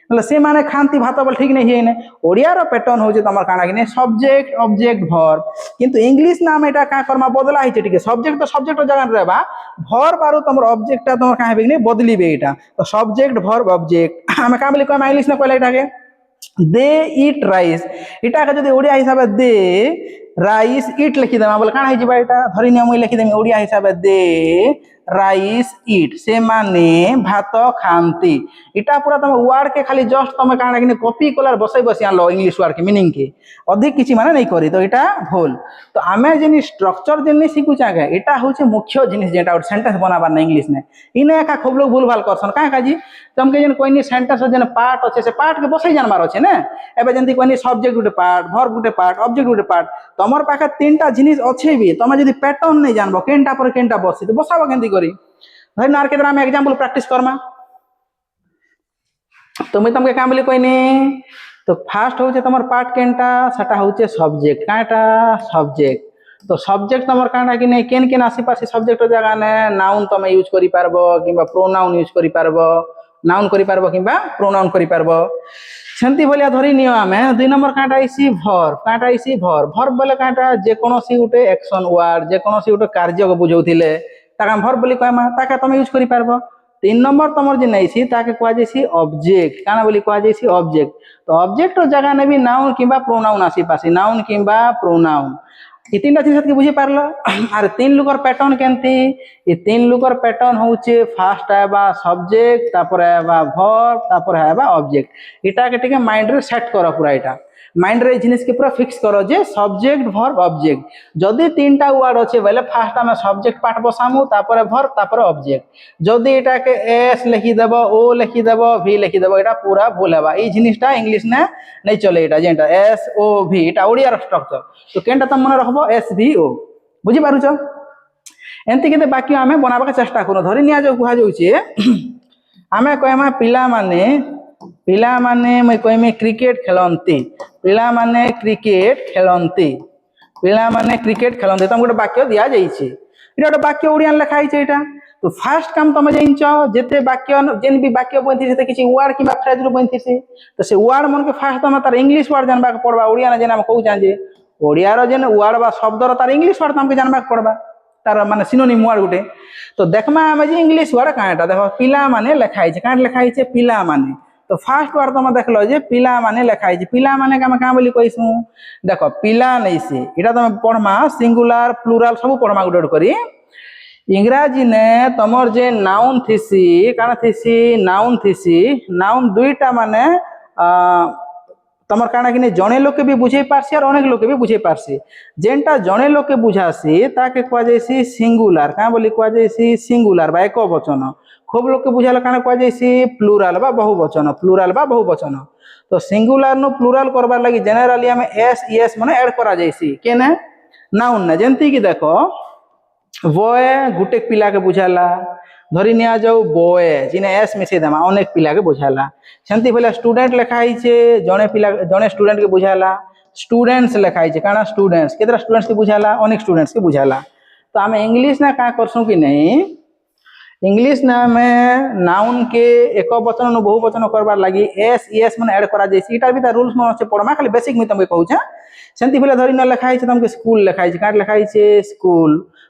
বলে সে মানে খাଆନ୍ତି ভাত বলে ঠিক নেই হিয়ে ওড়িয়ার প্যাটার্ন হচ্ছে তোমার কাଣା কিনে সবজেক্ট অবজেক্ট ভর্ব কিন্তু ইংলিশ নাম এটা কা কর্মা বদলা হয়েছে ঠিক সবজেক্ট তো সবজেক্ট জায়গা রেবা ভর্ব আর তোমার অবজেক্টটা তোমার কাঁ হবে বদলিবে এটা তো সবজেক্ট ভর্ব অবজেক্ট আমি কা বলি কম ইংলিশ না কইলে এটাকে দে ইট রাইস এটাকে যদি ওড়িয়া হিসাবে দে রাইস ইট লিখি দেমা বলে কাଣା হয়ে যাবে এটা ধরি নিয়ে মুই লিখি দেমি ওড়িয়া হিসাবে দে রাইস ইট সে মানে ভাত খান্তি এটা পুরা তুমি ওয়ার্ড কে খালি জস্ট তুমি কাଣା কিনে কপি কলার বসাই বসি আনলো ইংলিশ ওয়ার্ড কে মিনিং কে অধিক কিছু মানে নাই করি তো এটা ভুল তো আমি যিনি স্ট্রকচর যিনি শিখুছে আগে এটা হচ্ছে মুখ্য জিনিস যেটা সেন্টেন্স বানাবার না ইংলিশ নে ইনে একা খুব লোক ভুল ভাল করছন কাঁ কাজি তোমাকে যেন কইনি সেন্টেন্স যেন পার্ট আছে সে পার্ট কে বসাই জানবার আছে না এবার যেমন কইনি সবজেক্ট গুটে পার্ট ভার্ব গুটে পার্ট অবজেক্ট গুটে পার্ট তোমার পাখে তিনটা জিনিস আছে বি তুমি যদি প্যাটার্ন নেই জানবো কেনটা পরে কেনটা বসি তো বসাবো কেমতি করি ধরি না আর কেতরা আমি এক্সাম্পল প্র্যাকটিস করমা তো মুই তোমাকে কাম বলি কইনি তো ফার্স্ট হচ্ছে তোমার পার্ট কেনটা সেটা হচ্ছে সাবজেক্ট কাটা সাবজেক্ট তো সাবজেক্ট তোমার কাটা কি নেই কেন কেন আশেপাশে সাবজেক্টের জায়গা নে নাউন তুমি ইউজ করি পারবো কিংবা প্রোনাউন ইউজ করি পারবো নাউন করি পারবো কিংবা প্রোনাউন করি পারবো সেমতি ভলিয়া ধরি নিও আমি 2 নম্বর কাটা আইছি ভর্ব বলে কাটা যে কোনসি উঠে অ্যাকশন ওয়ার্ড যে কোনসি উঠে কার্যকে বুঝাউଥିଲେ তাকে ভর্ব বলি কয়মা তাকে তুমি ইউজ করি পারবো 3 নম্বর তোমার যে নেইছি তাকে কোয়া যাইছি অবজেক্ট কানা বলি কোয়া যাইছি অবজেক্ট তো অবজেক্টর জায়গা নেবি নাউন কিংবা প্রোনাউন আশেপাশে নাউন কিংবা প্রোনাউন এই তিনটা জিনিস কি বুঝি পারলো আর 3 লুকর প্যাটার্ন কেমতি এই 3 লুকর প্যাটার্ন হচ্ছে ফার্স্ট আইবা সাবজেক্ট তারপরে আইবা ভার্ব তারপরে আইবা অবজেক্ট এটাকে ঠিক মাইন্ড রে সেট করো পুরা এটা মাইন্ড রে জিনিসকে পুরা ফিক্স করো যে সাবজেক্ট ভার্ব অবজেক্ট যদি তিনটা ওয়ার্ড আছে বলে ফার্স্ট আমি সাবজেক্ট পার্ট বসামু তারপরে ভার্ব তারপরে অবজেক্ট যদি এটাকে এস লিখি দেব ও লিখি দেব ভি লিখি দেব এটা পুরা ভুল হবা এই জিনিসটা ইংলিশ না নাই চলে এটা যেটা এস ও ভি এটা ওড়িয়ার স্ট্রাকচার তো কেনটা তুমি মনে রাখবো এস ভি ও বুঝি পারুছ এমতি কিন্তু বাকি আমি বনাবার চেষ্টা করো ধরি নিয়া যাও কুহা যাচ্ছে আমি কহমা ପିଲା ମାନେ ମୁଇଁ କହିମି କ୍ରିକେଟ ଖେଳନ୍ତି ପିଲାମାନେ କ୍ରିକେଟ ଖେଳନ୍ତି ପିଲାମାନେ କ୍ରିକେଟ ଖେଳନ୍ତି ତମକୁ ଗୋଟେ ବାକ୍ୟ ଦିଆଯାଇଛି এটা ଗୋଟେ ବାକ୍ୟ ଓଡ଼ିଆରେ ଲେଖା ହେଇଛି ଏଇଟା তো ফার্স্ট কাম তুমি জানিছ যেতে বাক্য যেন বি বাক্য বইছি সেতে কিছু ওয়ার্ড কিংবা ফ্রেজ রু বইছি তো সে ওয়ার্ড মনকে ফার্স্ট তুমি তার ইংলিশ ওয়ার্ড জানবা পড়বা ওড়িয়া না যেন আমি কହୁছাঁ যে ওড়িয়ার যেন ওয়ার্ড বা শব্দর তার ইংলিশ ওয়ার্ড তোমাকে জানবা পড়বা তার মানে সিনোনিম ওয়ার্ড গুটে তো দেখমা আমি যে ইংলিশ ওয়ার্ড কাঁটা দেখো পিলা মানে লেখা হয়েছে কাঁট লেখা হয়েছে পিলা মানে তো ফার্স্ট ওয়ার্ড তুমি দেখলো যে পিলা মানে লেখা হয়েছে পিলা মানে আমি কাঁ বলি কইছু দেখো পিলা নেইছে এটা তুমি পড়মা সিঙ্গুলার প্লুরাল সব পড়মা গুটে গুটে করি ইংরাজী নে তোমার যে নাউন থিসি কানা থিসি নাউন দুইটা মানে তোমার কানা কিনে জনে লোকে বি বুঝাই পারছি আর অনেক লোকে বি বুঝাই পারছি যেটা জনে লোকে বুঝাছি তাকে কুয়া যাইছি সিঙ্গুলার কাঁ বলি কুয়া যাইছি সিঙ্গুলার বা এক বচন খুব লোকে বুঝালে কানা কুয়া যাইছি প্লুরাল বা বহুবচন তো সিঙ্গুলার নু প্লুরাল করবার লাগি জেনারেলি আমি এস ইএস মানে এড করা যাইছি কেনে নাউন না যেমতি কি দেখো বয়ে গুটেক পিলাকে বুঝালা ধরি নিয়া যাও বয়ে যিনি এস মিশাই দেমা অনেক পিলাকে বুঝালা সেমতি বলে স্টুডেন্ট লেখা হয়েছে জনে স্টুডেন্ট কে বুঝালা স্টুডেন্টস লেখা হয়েছে কারণ স্টুডেন্টস কেতটা স্টুডেন্টস কে বুঝালা অনেক স্টুডেন্টস কে বুঝালা তো আমি इंग्लिश ना का करसु कि नहीं इंग्लिश ना में नाउन के एक वचन नु बहु वचन करबार लागि एस एस माने ऐड करा जैसी इटा भी ता रूल्स में আছে पढ़मा खाली बेसिक में तुमके कहूछा सेंति भले धरि न लेखा है तुमके स्कूल लेखा है काट लेखा है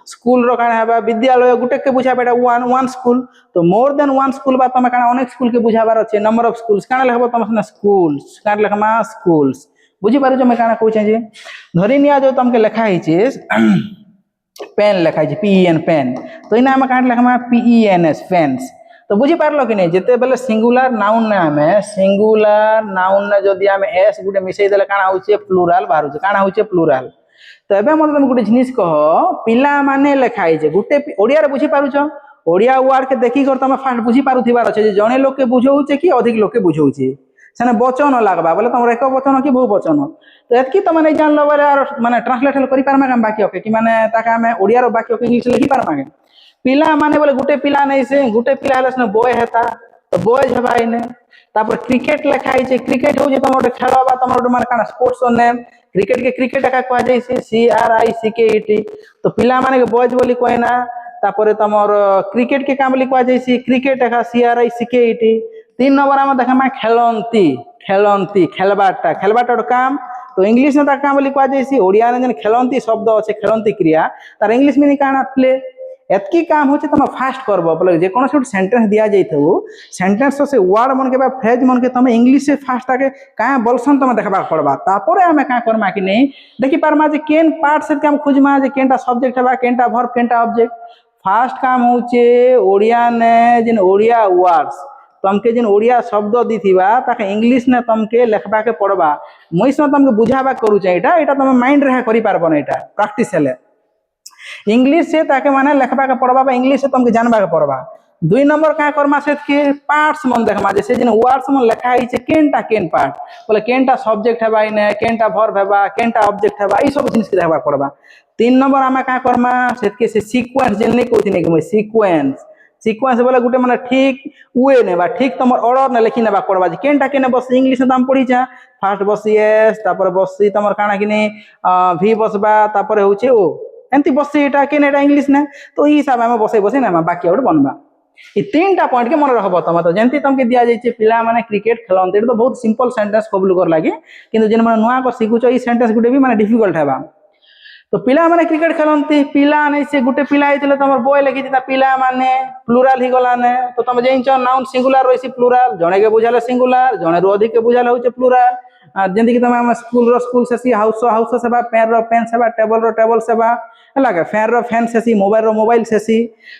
स्कूल रो काना हबा विद्यालय गुटे के बुझा बेटा वन स्कूल तो मोर देन वन स्कूल बा तुम काना अनेक स्कूल के बुझाबार अछि नंबर ऑफ स्कूल्स काना लेखबो तुम स्कूल्स काट लेखमा स्कूल्स बुझी पारो जो मैं काना कहूछे जे धरि निया जो तुमके लेखा है पेन लेखा है PEN पेन तो इना हम काट लेखमा PENS पेन्स तो बुझी पारलो कि नहीं जेते बेले सिंगुलर नाउन ने हमें सिंगुलर नाउन ने जदी हम एस गुटे मिसई देले काना होचे प्लुराल बाहर होचे काना होचे प्लुराल तो एबे मते तुम गुटे जिनिस कह पिला माने लेखा है गुटे ओडिया रे बुझी पारुछ ओडिया वर्ड के देखि कर तुम फास्ट बुझी पारुथिबार अछि जे जने लोक के बुझौचे कि अधिक लोक के बुझौचे सेने वचन लागबा बोले तुम एक वचन कि बहु वचन तो एतकी तुम नहीं जानलो बोले माने ट्रांसलेट करि पारमा हम वाक्य के कि माने ताका हम ओडिया रो वाक्य के इंग्लिश लिखि पारमा के पिला माने बोले गुटे पिला नहीं से गुटे पिला हलस ने बॉय हेता तो बॉयज हबाई ने तापर क्रिकेट लेखा है क्रिकेट हो जे तुम ओटे खेलबा तुम ओटे माने काना स्पोर्ट्स नेम क्रिकेट के क्रिकेट का कह जाय CRICKET तो पिला माने के बॉयज बोली कहना तापर तुमर क्रिकेट के काम बोली कह जाय क्रिकेट का CRICKET 3 नंबर हम देखमा खेलंती खेलबाटा काम तो इंग्लिश में काम बोली कह जाय ओडिया ने खेलंती शब्द अच्छे खेलंती क्रिया तार इंग्लिश में काना प्ले एतकी काम होचे तुम फास्ट करबो बोले जे कोनो छोट सेंटेंस दिया जाइथौ सेंटेंस से वर्ड मन के बा फ्रेज मन के तुम इंग्लिश से फास्ट आके का बोलसन तुम देखबा पड़बा तापरे हमें का करमा कि नहीं देखि पारमा जे केन पार्ट से हम खोजमा जे केनटा सब्जेक्ट बा केनटा वर्ब केनटा ऑब्जेक्ट फास्ट काम होचे ओडिया ने जिन ओडिया वर्ड्स तुमके जिन ओडिया शब्द दीथिबा ताके इंग्लिश ने तुमके लिखबा के पड़बा मुई से तुमके बुझाबा करूचे एटा तुम माइंड रे करि पारबो ना एटा प्रैक्टिस हेले इंग्लिश से ताके माने लिखबा के पड़बा इंग्लिश से तुमके जानबा के पड़बा 2 नंबर का करमा से के पार्ट्स मन देखमा जैसे जिन वर्ड्स मन लिखा है केनटा केन पार्ट बोले केनटा सब्जेक्ट हेबा इने केनटा वर्ब हेबा केनटा ऑब्जेक्ट हेबा ई सब जिनिस के देखबा पड़बा 3 नंबर आमा का करमा से के से सीक्वेंस जेने कोथि ने के सीक्वेंस सीक्वेंस बोले गुटे माने ठीक वे ने बा ठीक तमर ऑर्डर ने लिखि नेबा पड़बा जे केनटा केने बस इंग्लिश में हम पढ़ी जा फर्स्ट बस एस तापर बस तमर काना किने वी बसबा तापर होचे ओ एंती बस एटा केने एटा इंग्लिश ने तो ई हिसाब में बसे बसे ना बाकी और बनबा ये 3टा पॉइंट के मन रखबो तम तो जेंती तुमके दिया जाय पिला माने क्रिकेट खेलंते तो बहुत सिंपल सेंटेंस कबूल कर लागे किंतु जेन माने नुआ को सिखुचो ई सेंटेंस गुटे भी माने डिफिकल्ट हेबा तो पिला माने क्रिकेट खेलंती पिला नै से गुटे पिला आइतले तमर बॉय लगी दिता पिला माने प्लुरल ही गला ने तो तुम जेंचो नाउन सिंगुलर रोइसी प्लुरल जणे के बुझाले सिंगुलर जणे रो अधिक के बुझाले होचे प्लुरल जेंती कि तुम स्कूल से हाउस सेवा पेन रो पेन सेवा टेबल सेवा लगे फैन रो फैन सेसी मोबाइल सेसी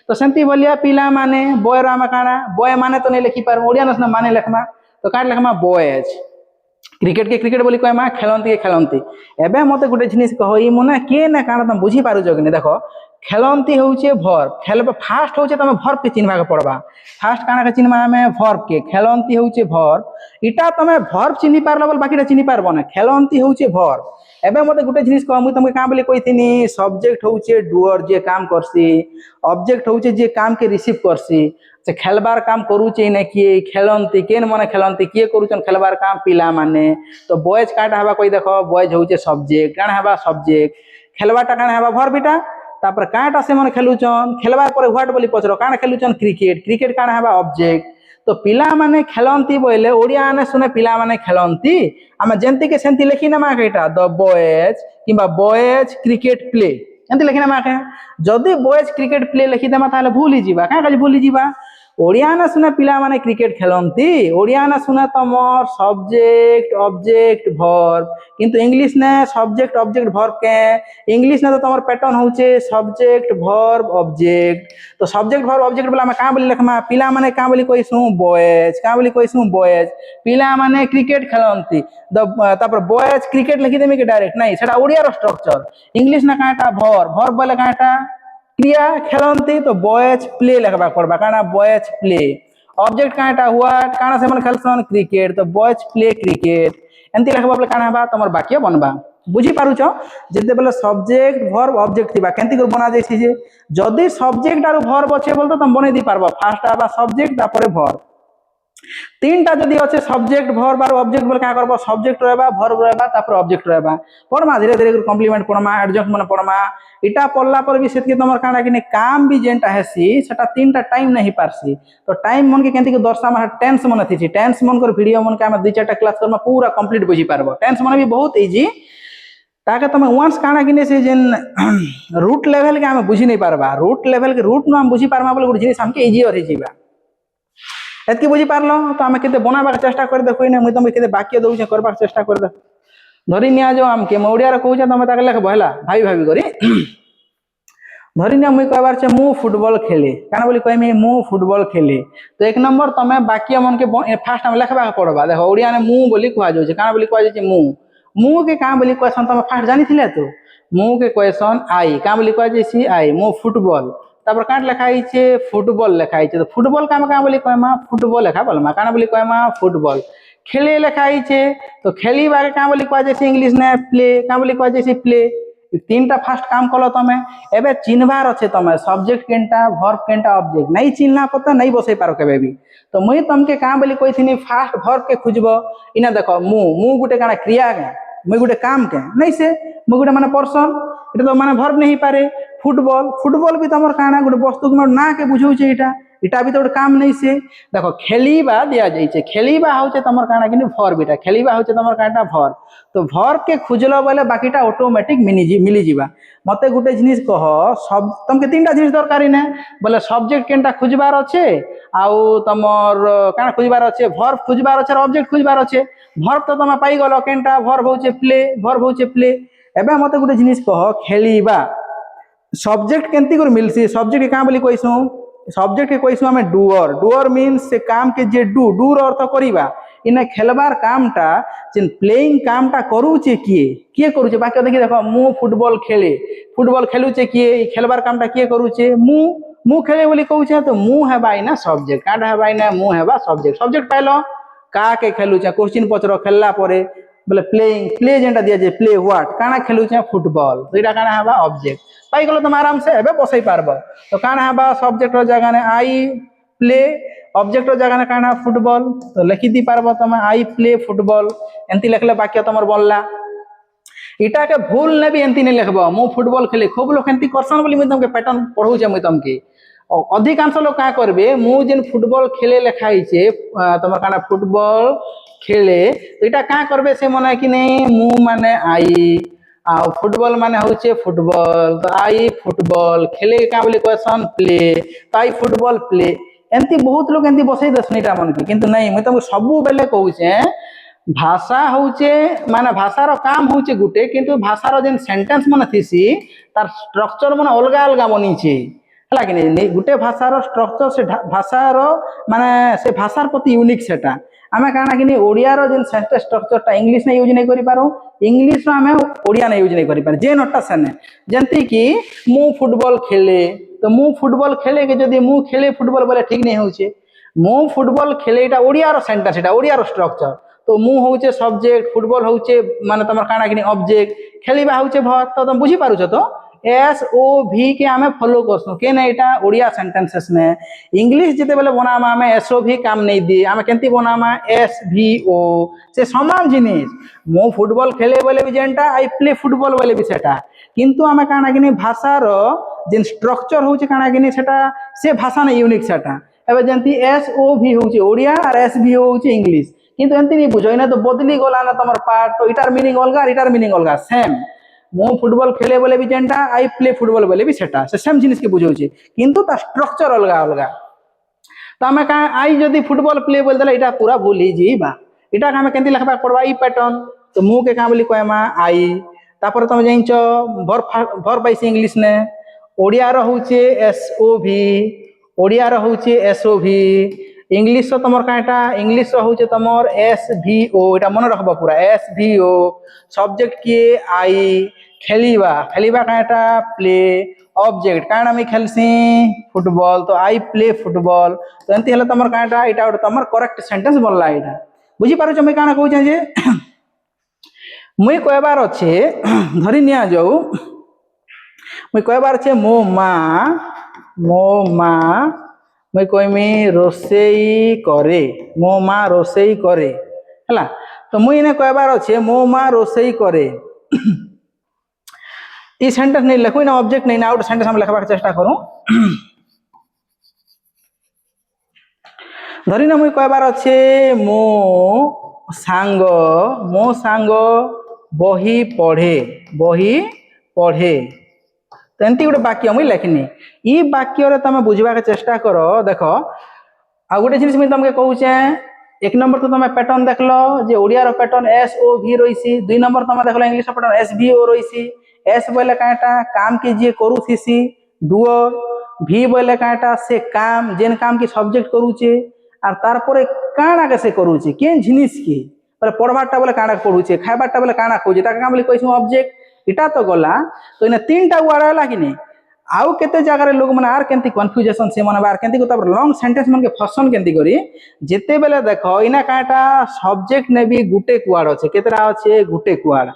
तो सेंती बोलिया पिला माने बॉय रो आमा काना बॉय माने तो नहीं लिखि पार ओडिया नस माने लिखमा तो काट लिखमा बॉयज क्रिकेट के क्रिकेट बोली कहमा खेलंती के खेलंती एबे मते गुटे जिनिस कहो ई मने के ना काना तुम बुझी पारु जगने देखो खेलंती होचे वर्ब खेलबा फास्ट होचे तमे वर्ब के चिन्हबा के पड़बा फास्ट काना के चिन्हबा में वर्ब के खेलंती होचे वर्ब इटा तमे वर्ब चिन्हि पारलो बोल बाकीटा चिन्हि पारबो ना खेलंती होचे वर्ब एबे मते गुटे जिनिस कह मुई तुमके का बोली कहिथिनी सब्जेक्ट होचे डुअर जे काम करसी ऑब्जेक्ट होचे जे काम के रिसीव करसी से खेलबार काम करूचे ने किए खेलंती केन माने खेलंती किए करूचन खेलबार काम पिला माने तो बॉयज काटा हबा कोई देखो बॉयज होचे सब्जेक्ट काना हबा सब्जेक्ट खेलबाटा काना हबा वर्ब इटा तापर काटा से माने खेलुचन खेलबार पर व्हाट बोली पचरो काना खेलुचन क्रिकेट काना हबा ऑब्जेक्ट तो पिला माने खेलंती बोले ओडिया ने सुने पिला माने खेलंती आमे जेंती के सेंती लिखि ना माकेटा द बॉयज किबा बॉयज क्रिकेट प्ले एंती लिखि ना माके जदी बॉयज क्रिकेट प्ले लिखि देमा ताले भूली जीवा का काज भूली जीवा ओडिया ना सुने पिला माने क्रिकेट खेलंती ओडिया ना सुने तमर सब्जेक्ट ऑब्जेक्ट वर्ब किंतु इंग्लिश ने सब्जेक्ट ऑब्जेक्ट वर्ब के इंग्लिश ने तो तमर पैटर्न होचे सब्जेक्ट वर्ब ऑब्जेक्ट तो सब्जेक्ट वर्ब ऑब्जेक्ट बोला मैं का बोली लिखमा पिला माने का बोली कहिसु बॉयज का बोली कहिसु बॉयज पिला माने क्रिकेट खेलंती तापर बॉयज क्रिकेट लिखि देमी के डायरेक्ट नहीं सेटा ओडिया रो स्ट्रक्चर इंग्लिश ना काटा वर्ब बोले काटा क्रिया खेलंती तो बॉयज प्ले लिखबा पड़बा काना बॉयज प्ले ऑब्जेक्ट काटा हुआ काना से मन खेलसन क्रिकेट तो बॉयज प्ले क्रिकेट एंती लिखबा बोले काना बा तमर वाक्य बनबा बुझी पारुचो जेते बोले सब्जेक्ट वर्ब ऑब्जेक्ट थिबा केंती कर बना जायछि जे जदी सब्जेक्ट आरो वर्ब अछि बोल तो तुम बने दी पारबो फर्स्ट आबा सब्जेक्ट तापर वर्ब 3टा जदी अच्छे सब्जेक्ट वर्ब और ऑब्जेक्ट बोल का करबो सब्जेक्ट रहबा वर्ब रहबा तापर ऑब्जेक्ट रहबा पढ़मा धीरे धीरे कॉम्प्लीमेंट पढ़मा एडजंक्ट मन पढ़मा इटा पढ़ला पर भी सेत के तमर काना कि काम भी जेंटा हेसी सेटा 3टा टाइम नहीं पारसी तो टाइम मन के केंती के दर्शा मा टेंस मन थी टेंस मन कर वीडियो मन के हम 2-4टा क्लास करमा पूरा कंप्लीट बुझी पारबो टेंस मन भी बहुत इजी ताके तमे वंस काना कि से जेन रूट लेवल के हम बुझी नहीं पारबा रूट लेवल के रूट न हम बुझी पारमा बोले गुड जिनिस हमके इजी और हिजीबा एतकी बुझी पारलो तो आमे केते बनाबार चेष्टा कर देखो ने मुई तुम केते वाक्य दउ छे करबार चेष्टा कर दे धरि निया जो हम के मोडिया रे कहू छे तमे ताके लेख बहला भाई भाभी करी धरि निया मुई कहबार छे मु फुटबॉल खेले काना बोली कहमी मु फुटबॉल खेले तो 1 नंबर तमे वाक्य मन के फास्ट हम लेखबा पड़बा देखो ओडिया ने मु बोली कहआ जो छे काना बोली कहआ जे मु के का बोली क्वेश्चन तमे फास्ट जानि थिले तो मु के क्वेश्चन आई का बोली कहआ जे सी आई मु फुटबॉल तापर काट लिखाई छे फुटबॉल लिखाई छे तो फुटबॉल का का बोली कहमा फुटबॉल लेखा बोलमा काना बोली कहमा फुटबॉल खेले लिखाई छे तो खेली बारे का बोली कहआ जे इंग्लिश ने प्ले का बोली कहआ जे प्ले 3टा फास्ट काम कलो तमे एबे चिन्हबार अछि तमे सब्जेक्ट केनटा वर्ब केनटा ऑब्जेक्ट नहीं चिन्हना पता नहीं बसै पारो केबे भी तो मुई तमके का बोली कहिथिनी फास्ट वर्ब के खुजबो इना देखो मु गुटे काना क्रिया के मुई गुटे काम के नहीं से मुई गुटे माने पर्सन इटा तो माने वर्ब नहीं पारे फुटबॉल भी तमर काना गुटे वस्तु के ना के बुझौ छे इटा भी तो काम नहीं से देखो खेलीबा दिया जाय छे खेलीबा होचे तमर काना कि वर्ब इटा खेलीबा होचे तमर काटा वर्ब तो वर्ब के खुजलो बोले बाकीटा ऑटोमेटिक मिली जीवा मते गुटे जिनिस कह सब तमके 3टा जिनिस दरकारी ने बोले सब्जेक्ट केनटा खुजबार अच्छे आउ तमर काना खुजबार अच्छे वर्ब खुजबार अच्छे ऑब्जेक्ट खुजबार अच्छे वर्ब तो तमे पाई गलो केनटा वर्ब होचे प्ले एबे मते गुटे जिनिस कह खेलीबा सब्जेक्ट केंती कर मिलसी सब्जेक्ट क्या बोली कहसु सब्जेक्ट के कहसु हमें डुअर डुअर मीन्स से काम के जे डूर अर्थ करिबा इने खेलबार कामटा जेन प्लेइंग कामटा करूचे किए किए करूचे बाकी देखि देखो मु फुटबॉल खेलुचे किए खेलबार कामटा किए करूचे मु खेले बोली कहूचे तो मु हेबा इना सब्जेक्ट काटा हेबा इना मु हेबा सब्जेक्ट सब्जेक्ट पाइलो का के खेलुचे क्वेश्चन पचरो खेलला परे बोले प्लेइंग प्ले जेंटा दिया जे प्ले व्हाट काना खेलुचे फुटबॉल तो इटा काना हेबा ऑब्जेक्ट पाई गलो तुम आराम से एबे बसई पारबो तो काना हेबा सब्जेक्ट रो जगह ने आई प्ले ऑब्जेक्ट रो जगह ने काना फुटबॉल तो लिखि दी पारबो तुम आई प्ले फुटबॉल एंती लिखले वाक्य तुमर बनला इटा के भूल ने भी एंती नहीं लिखबो मु फुटबॉल खेले खूब लोग एंती करसन बोली मैं तुमके पैटर्न पढौचे मैं तुमके अधिकांश लोग क्या करबे मु जेन फुटबॉल खेले लिखाई छे तुमर काना फुटबॉल खेले तो इटा क्या करबे से मने कि नहीं मु माने आई आ फुटबॉल माने होचे फुटबॉल तो आई फुटबॉल खेले क्या बोली क्वेश्चन प्ले तो आई फुटबॉल प्ले एंती बहुत लोग एंती बसई दसनीटा मन की किंतु नहीं मैं तुमको सबु बेले कहूचे भाषा होचे माने भाषार काम होचे गुटे किंतु भाषार जेन सेंटेंस माने थीसी तार स्ट्रक्चर माने अलगा अलगा बनीचे हला कि नहीं गुटे भाषार स्ट्रक्चर से भाषार माने से भाषार प्रति यूनिक सेटा आमे काना कि ओडिया रो जेन सेंटेंस स्ट्रक्चरटा इंग्लिश ने यूज नहीं करि पारो इंग्लिश रो आमे ओडिया ने यूज नहीं करि पारो जे नोटा सने जंती कि मु फुटबॉल खेले तो मु फुटबॉल खेले के जदी मु खेले फुटबॉल बोले ठीक नहीं होचे मु फुटबॉल खेले एटा ओडिया रो सेंटेंस एटा ओडिया रो स्ट्रक्चर तो मु होचे सब्जेक्ट फुटबॉल होचे माने तमर काना कि ऑब्जेक्ट खेलिबा होचे वर्ब तो तुम बुझी पारुछ तो एस ओ भी के आमे फॉलो करसु के नै एटा ओडिया सेंटेंसेस ने इंग्लिश जते बेले बनामा आमे एस ओ भी काम नै दी आमे केंती बनामा एस भी ओ से समान जिनिस मो फुटबॉल खेले बोले भी जेंटा आई प्ले फुटबॉल बोले भी सेटा किंतु आमे काना कि भाषा रो जेन स्ट्रक्चर होचे काना कि सेटा से भाषा ने यूनिक सेटा एबे जेंती एस ओ भी होचे ओडिया और एस भी ओ होचे इंग्लिश किंतु एंती नै बुझो इना तो बदली गला ना तमर पार्ट तो इटार मीनिंग अलगा इटार मीनिंग अलगा सेम मु फुटबॉल खेले बोले भी जेंटा आई प्ले फुटबॉल बोले भी सेटा से सेम जिनिस के बुझौचे किंतु ता स्ट्रक्चर अलगा अलगा तो आमे का आई जदी फुटबॉल प्ले बोल देला इटा पूरा भूल ही जीबा इटा का आमे केंती लिखबा पड़बा ई पैटर्न तो मु के का बोली कहमा आई तापर तुम जानिचो वर्ब पाइस इंग्लिश ने ओडिया रो होचे एस ओ भी ओडिया रो होचे एस ओ भी इंग्लिश रो तमर काटा इंग्लिश रो होचे तमर एस भी ओ इटा मन रखबा पूरा एस भी ओ सब्जेक्ट के आई खेलिबा खेलिबा काटा प्ले ऑब्जेक्ट काना में खेलसी फुटबॉल तो आई प्ले फुटबॉल तो एंती हला तमर काटा इटा तमर करेक्ट सेंटेंस बनला इटा बुझी पारो मैं काना कहू जे मुई कहबार अच्छे धरी निया जाऊ मुई कहबार अच्छे मो माँ मुई कहमी रोसेई करे मो माँ रोसेई करे हला तो मुई ने कहबार अच्छे मो माँ रोसेई करे ई सेंटेंस नहीं लिखु ना ऑब्जेक्ट नहीं ना आउट सेंटेंस हम लिखबार चेष्टा करूं धरी ना मुई कहबार अच्छे मो सांग बही पढ़े तो एंती गोटे वाक्य मुई लिखनी ई वाक्य रे तमे बुझवा के चेष्टा करो देखो आ गोटे जिनिस मुई तमके कहूचे एक नंबर तो तमे पैटर्न देखलो जे ओडिया रो पैटर्न एस ओ भी रहिसी दुई नंबर तमे देखलो इंग्लिश रो पैटर्न एस भी ओ रहिसी एस बोले काटा काम के जे करूथीसी डुअर भी बोले काटा से काम जेन काम की सब्जेक्ट करूचे और तार परे काना के से करूचे केन जिनिस की पर पढ़बाटा बोले काना पढ़ुचे खाइबाटा बोले काना खोजे ताके काम बोले कहछु ऑब्जेक्ट इटा तो गला तो इने तीनटा वर्ड आला कि नहीं आउ केते जगह लोग माने आर केंती कन्फ्यूजन से माने आर केंती को तब लॉन्ग सेंटेंस मन के फसन केंती करी जेते बेले देखो इना काटा सब्जेक्ट ने भी गुटे वर्ड अछि केतरा अछि गुटे वर्ड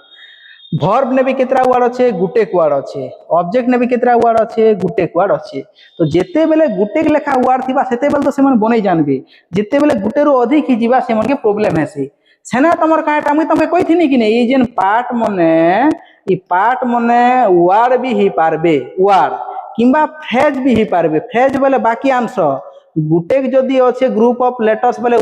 वर्ब ने भी केतरा वर्ड अछि गुटे वर्ड अछि ऑब्जेक्ट ने भी केतरा वर्ड अछि गुटे वर्ड अछि तो जेते बेले गुटे के लेखा वर्ड थिबा सेते बेले तो सेमन बनै जानबे जेते बेले गुटे रो अधिक ही जीवा सेमन के प्रॉब्लम हेसी सेना तमर काटा मुई तमके कहिथिनी कि नहीं ई जेन पार्ट मने वर्ड भी ही पारबे वर्ड किंबा फ्रेज भी ही पारबे फ्रेज बोले बाकी अंश गुटे जदी अछि ग्रुप ऑफ लेटर्स बोले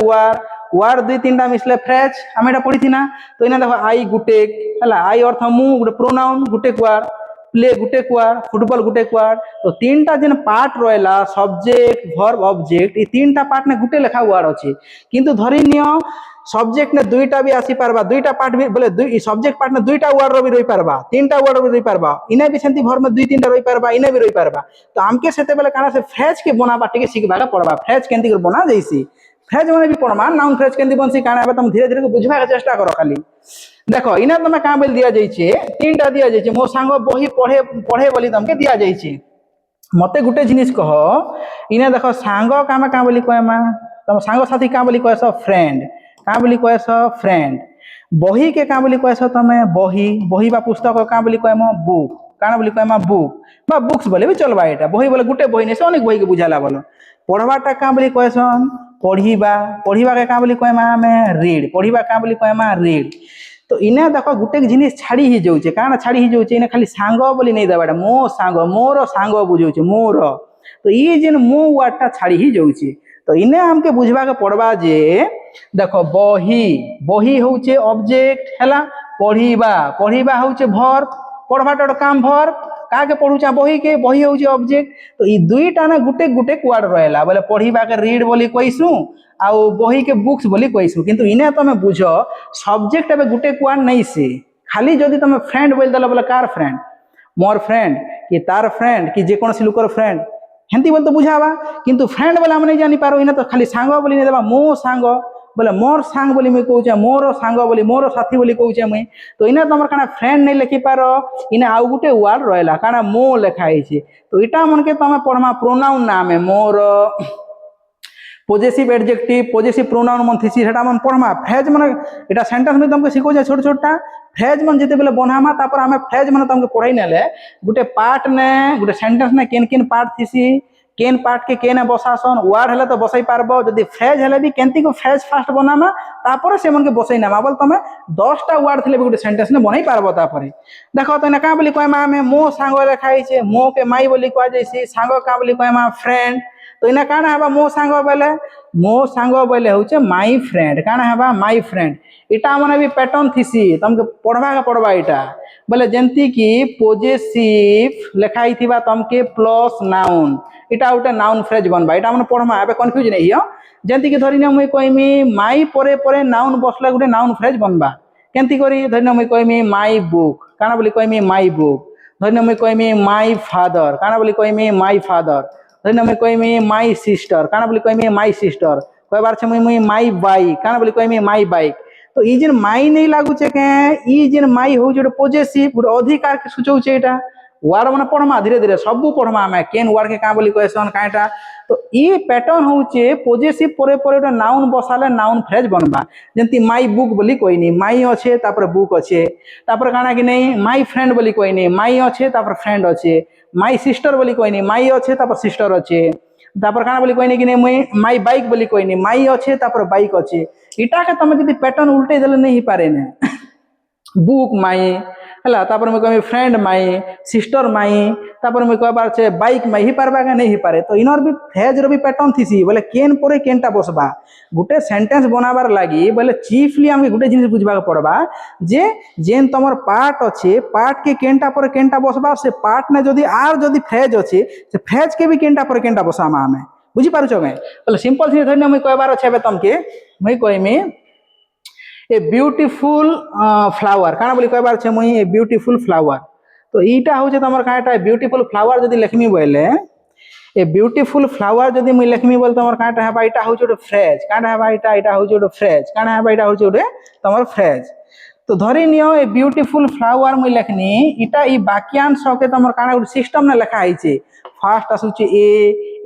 वर्ड दुई तीनटा मिसले फ्रेज हम एटा पढी थिना तो इना देखो आई गुटे हला आई अर्थ मु गुटे प्रोनाउन गुटे वर्ड प्ले गुटे वर्ड फुटबॉल गुटे वर्ड तो तीनटा जेन पार्ट रहला सब्जेक्ट वर्ब ऑब्जेक्ट ई तीनटा पार्ट ने गुटे लेखा वर्ड अछि किंतु धरि नियो सब्जेक्ट ने दुईटा भी आसी पारबा दुईटा पार्ट भी बोले दुई सब्जेक्ट पार्ट ने दुईटा वर्ड रो भी रही पारबा तीनटा वर्ड रो भी रही पारबा इने भी सेंती भर में दुई तीनटा रही पारबा इने भी रही पारबा तो हमके सेते बेले काना से फ्रेज के बनाबा टिके सिखबागा पड़बा फ्रेज केंती कर बना जैसी फ्रेज माने भी पड़मा नाउन फ्रेज केंती बनसी काना बे तुम धीरे धीरे बुझबा के चेष्टा करो खाली देखो इने तमे का बेल दिया जाइछे तीनटा दिया जाइछे मो सांग बही पढ़े पढ़े बोली तुमके दिया जाइछे मते गुटे जिनिस कह इने देखो सांग कामे का बोली कहमा तुम सांग साथी का बोली कहस फ्रेंड का बोली कहस फ्रेंड बही के का बोली कहस तमे बही बही बा पुस्तक का बोली कहम बुक काना बोली कहमा बुक बा बुक्स बोले भी चलबा एटा बही बोले गुटे बही नै से अनेक बही के बुझाला बोलो पढ़वाटा का बोली कहसन पढ़ीबा पढ़ीबा के का बोली कहमा हमें रीड पढ़ीबा का बोली कहमा रीड तो इने देखो गुटे जिनिस छाड़ी ही जाउछे काना छाड़ी ही जाउछे इने खाली सांग बोली नै देबाडा मो सांग मोर सांग बुझाउछे मोर तो ई जेन मो वाटा छाड़ी ही जाउछे तो इने हमके बुझबा के पड़बा जे देखो बही बही होउछे ऑब्जेक्ट हैला पढ़ीबा पढ़ीबा होउछे वर्ब पढ़वाटा काम वर्ब का के पढुचा बही होउछे ऑब्जेक्ट तो ई दुईटा ना गुटे गुटे वर्ड रहला बोले पढ़ीबा के रीड बोली कइसु आउ बही के बुक्स बोली कइसु किंतु इने तमे बुझो सब्जेक्ट एबे गुटे वर्ड नै से खाली जदी तमे फ्रेंड बोल देला बोले कार फ्रेंड मोर फ्रेंड कि तार फ्रेंड कि जे कोनोसी लोकर फ्रेंड हेंती बोल तो बुझावा किंतु फ्रेंड बोले हम नै जानि पारो इने तो खाली सांग बोली नै देबा मो सांग बोले मोर सांग बोली मैं कहूचे मोर सांग बोली मोर साथी बोली कहूचे मैं तो इने तमर काना फ्रेंड नहीं लिखि पारो इने आउ गुटे वर्ड रहला काना मो लिखाई छे तो इटा मन के तमे पढ़मा प्रोनाउन नाम है more positive adjective positive pronoun मन थिसी सेटा मन पढ़मा फ्रेज मन एटा सेंटेंस में तुमके सिखो जे छोट छोटा फ्रेज मन जेते बेले बनामा तापर हमें फ्रेज मन तुमके पढ़ाई नेले गुटे पार्ट ने गुटे सेंटेंस ने केन केन पार्ट थिसी केन पार्ट के केन बसासन वर्ड हले तो बसाई पारबो जदी फ्रेज हले भी केंती को फ्रेज फास्ट बनामा तापर से मन के बसाई नामा बोल तमे 10 टा वर्ड थले गुटे सेंटेंस ने बनाई पारबो तापर देखो तो ने का बोली कहमा हमें मो सांग लिखाई छे मो के माई बोली कह जैसी सांग का बोली कहमा फ्रेंड तो इना काना हबा मो सांग बोले होचे माई फ्रेंड काना हबा माई फ्रेंड इटा माने भी पैटर्न थिसी तुमके पढ़वा का पड़बा इटा बोले जेंती की पॉजिटिव लिखाई थिबा तुमके प्लस नाउन इटा उटे नाउन फ्रेज बनबा इटा माने पढ़मा एबे कंफ्यूज नै हियो जेंती की धरि न मुई कहमी माई परे परे नाउन बसले गुटे नाउन फ्रेज बनबा केंती करी धरि न मुई कहमी माई बुक काना बोली कहमी माई बुक धरि न मुई कहमी माई फादर काना बोली कहमी माई फादर धरि न मुई कहमी माई सिस्टर काना बोली कहमी माई सिस्टर कोई बार छे मुई माई बाइक काना बोली कहमी माई बाइक तो ई जेन माई नहीं लागू छे के ई जेन माई हो जे पॉजिटिव गुटे अधिकार के सूचौ छे एटा वर्ड माने पढ़मा धीरे धीरे सबु पढ़मा हमें केन वर्ड के का बोली कहसन काटा तो ई पैटर्न होचे पॉजिटिव परे परे नाउन बसाले नाउन फ्रेज बनबा जेंती माई बुक बोली कोई नहीं माई अच्छे तापर बुक अच्छे तापर काना कि नहीं माई फ्रेंड बोली कोई नहीं माई अच्छे तापर फ्रेंड अच्छे माई सिस्टर बोली कोई नहीं माई अच्छे तापर सिस्टर अच्छे तापर काना बोली कोई नहीं कि नहीं माई बाइक बोली कोई नहीं माई अच्छे तापर बाइक अच्छे इटा के तमे जदी पैटर्न उल्टे देले नहीं पारे ने बुक माई हला तापर मैं कहमी फ्रेंड माई सिस्टर माई तापर मैं कहबार छे बाइक माई ही पारबा के नहीं पारे तो इनर भी फ्रेज रो भी पैटर्न थिसी बोले केन परे केनटा बसबा गुटे सेंटेंस बनाबार लागि बोले चीफली हमके गुटे जिनिस बुझबा के पड़बा जे जेन तमर पार्ट अच्छे पार्ट के केनटा परे केनटा बसबा से पार्ट ने जदी आर जदी फ्रेज अच्छे से फ्रेज के भी केनटा परे केनटा बसामा हमें बुझी पारुछ के बोले सिंपल से धन्य मैं कहबार छे बे तमके मैं कहमी ए ब्यूटीफुल फ्लावर काना बोली कहबार छे मुई ए ब्यूटीफुल फ्लावर तो ईटा होचे तमर काटा ब्यूटीफुल फ्लावर जदी लिखमी बोले ए ब्यूटीफुल फ्लावर जदी मुई लिखमी बोल तमर काटा है इटा होचे ओटे फ्रेज काटा है इटा इटा होचे ओटे फ्रेज काना है इटा होचे ओटे तमर फ्रेज तो धरि नियो ए ब्यूटीफुल फ्लावर मुई लिखनी इटा ई वाक्यांश के तमर काना ओटे सिस्टम ने लिखा आइছে फास्ट आसुचे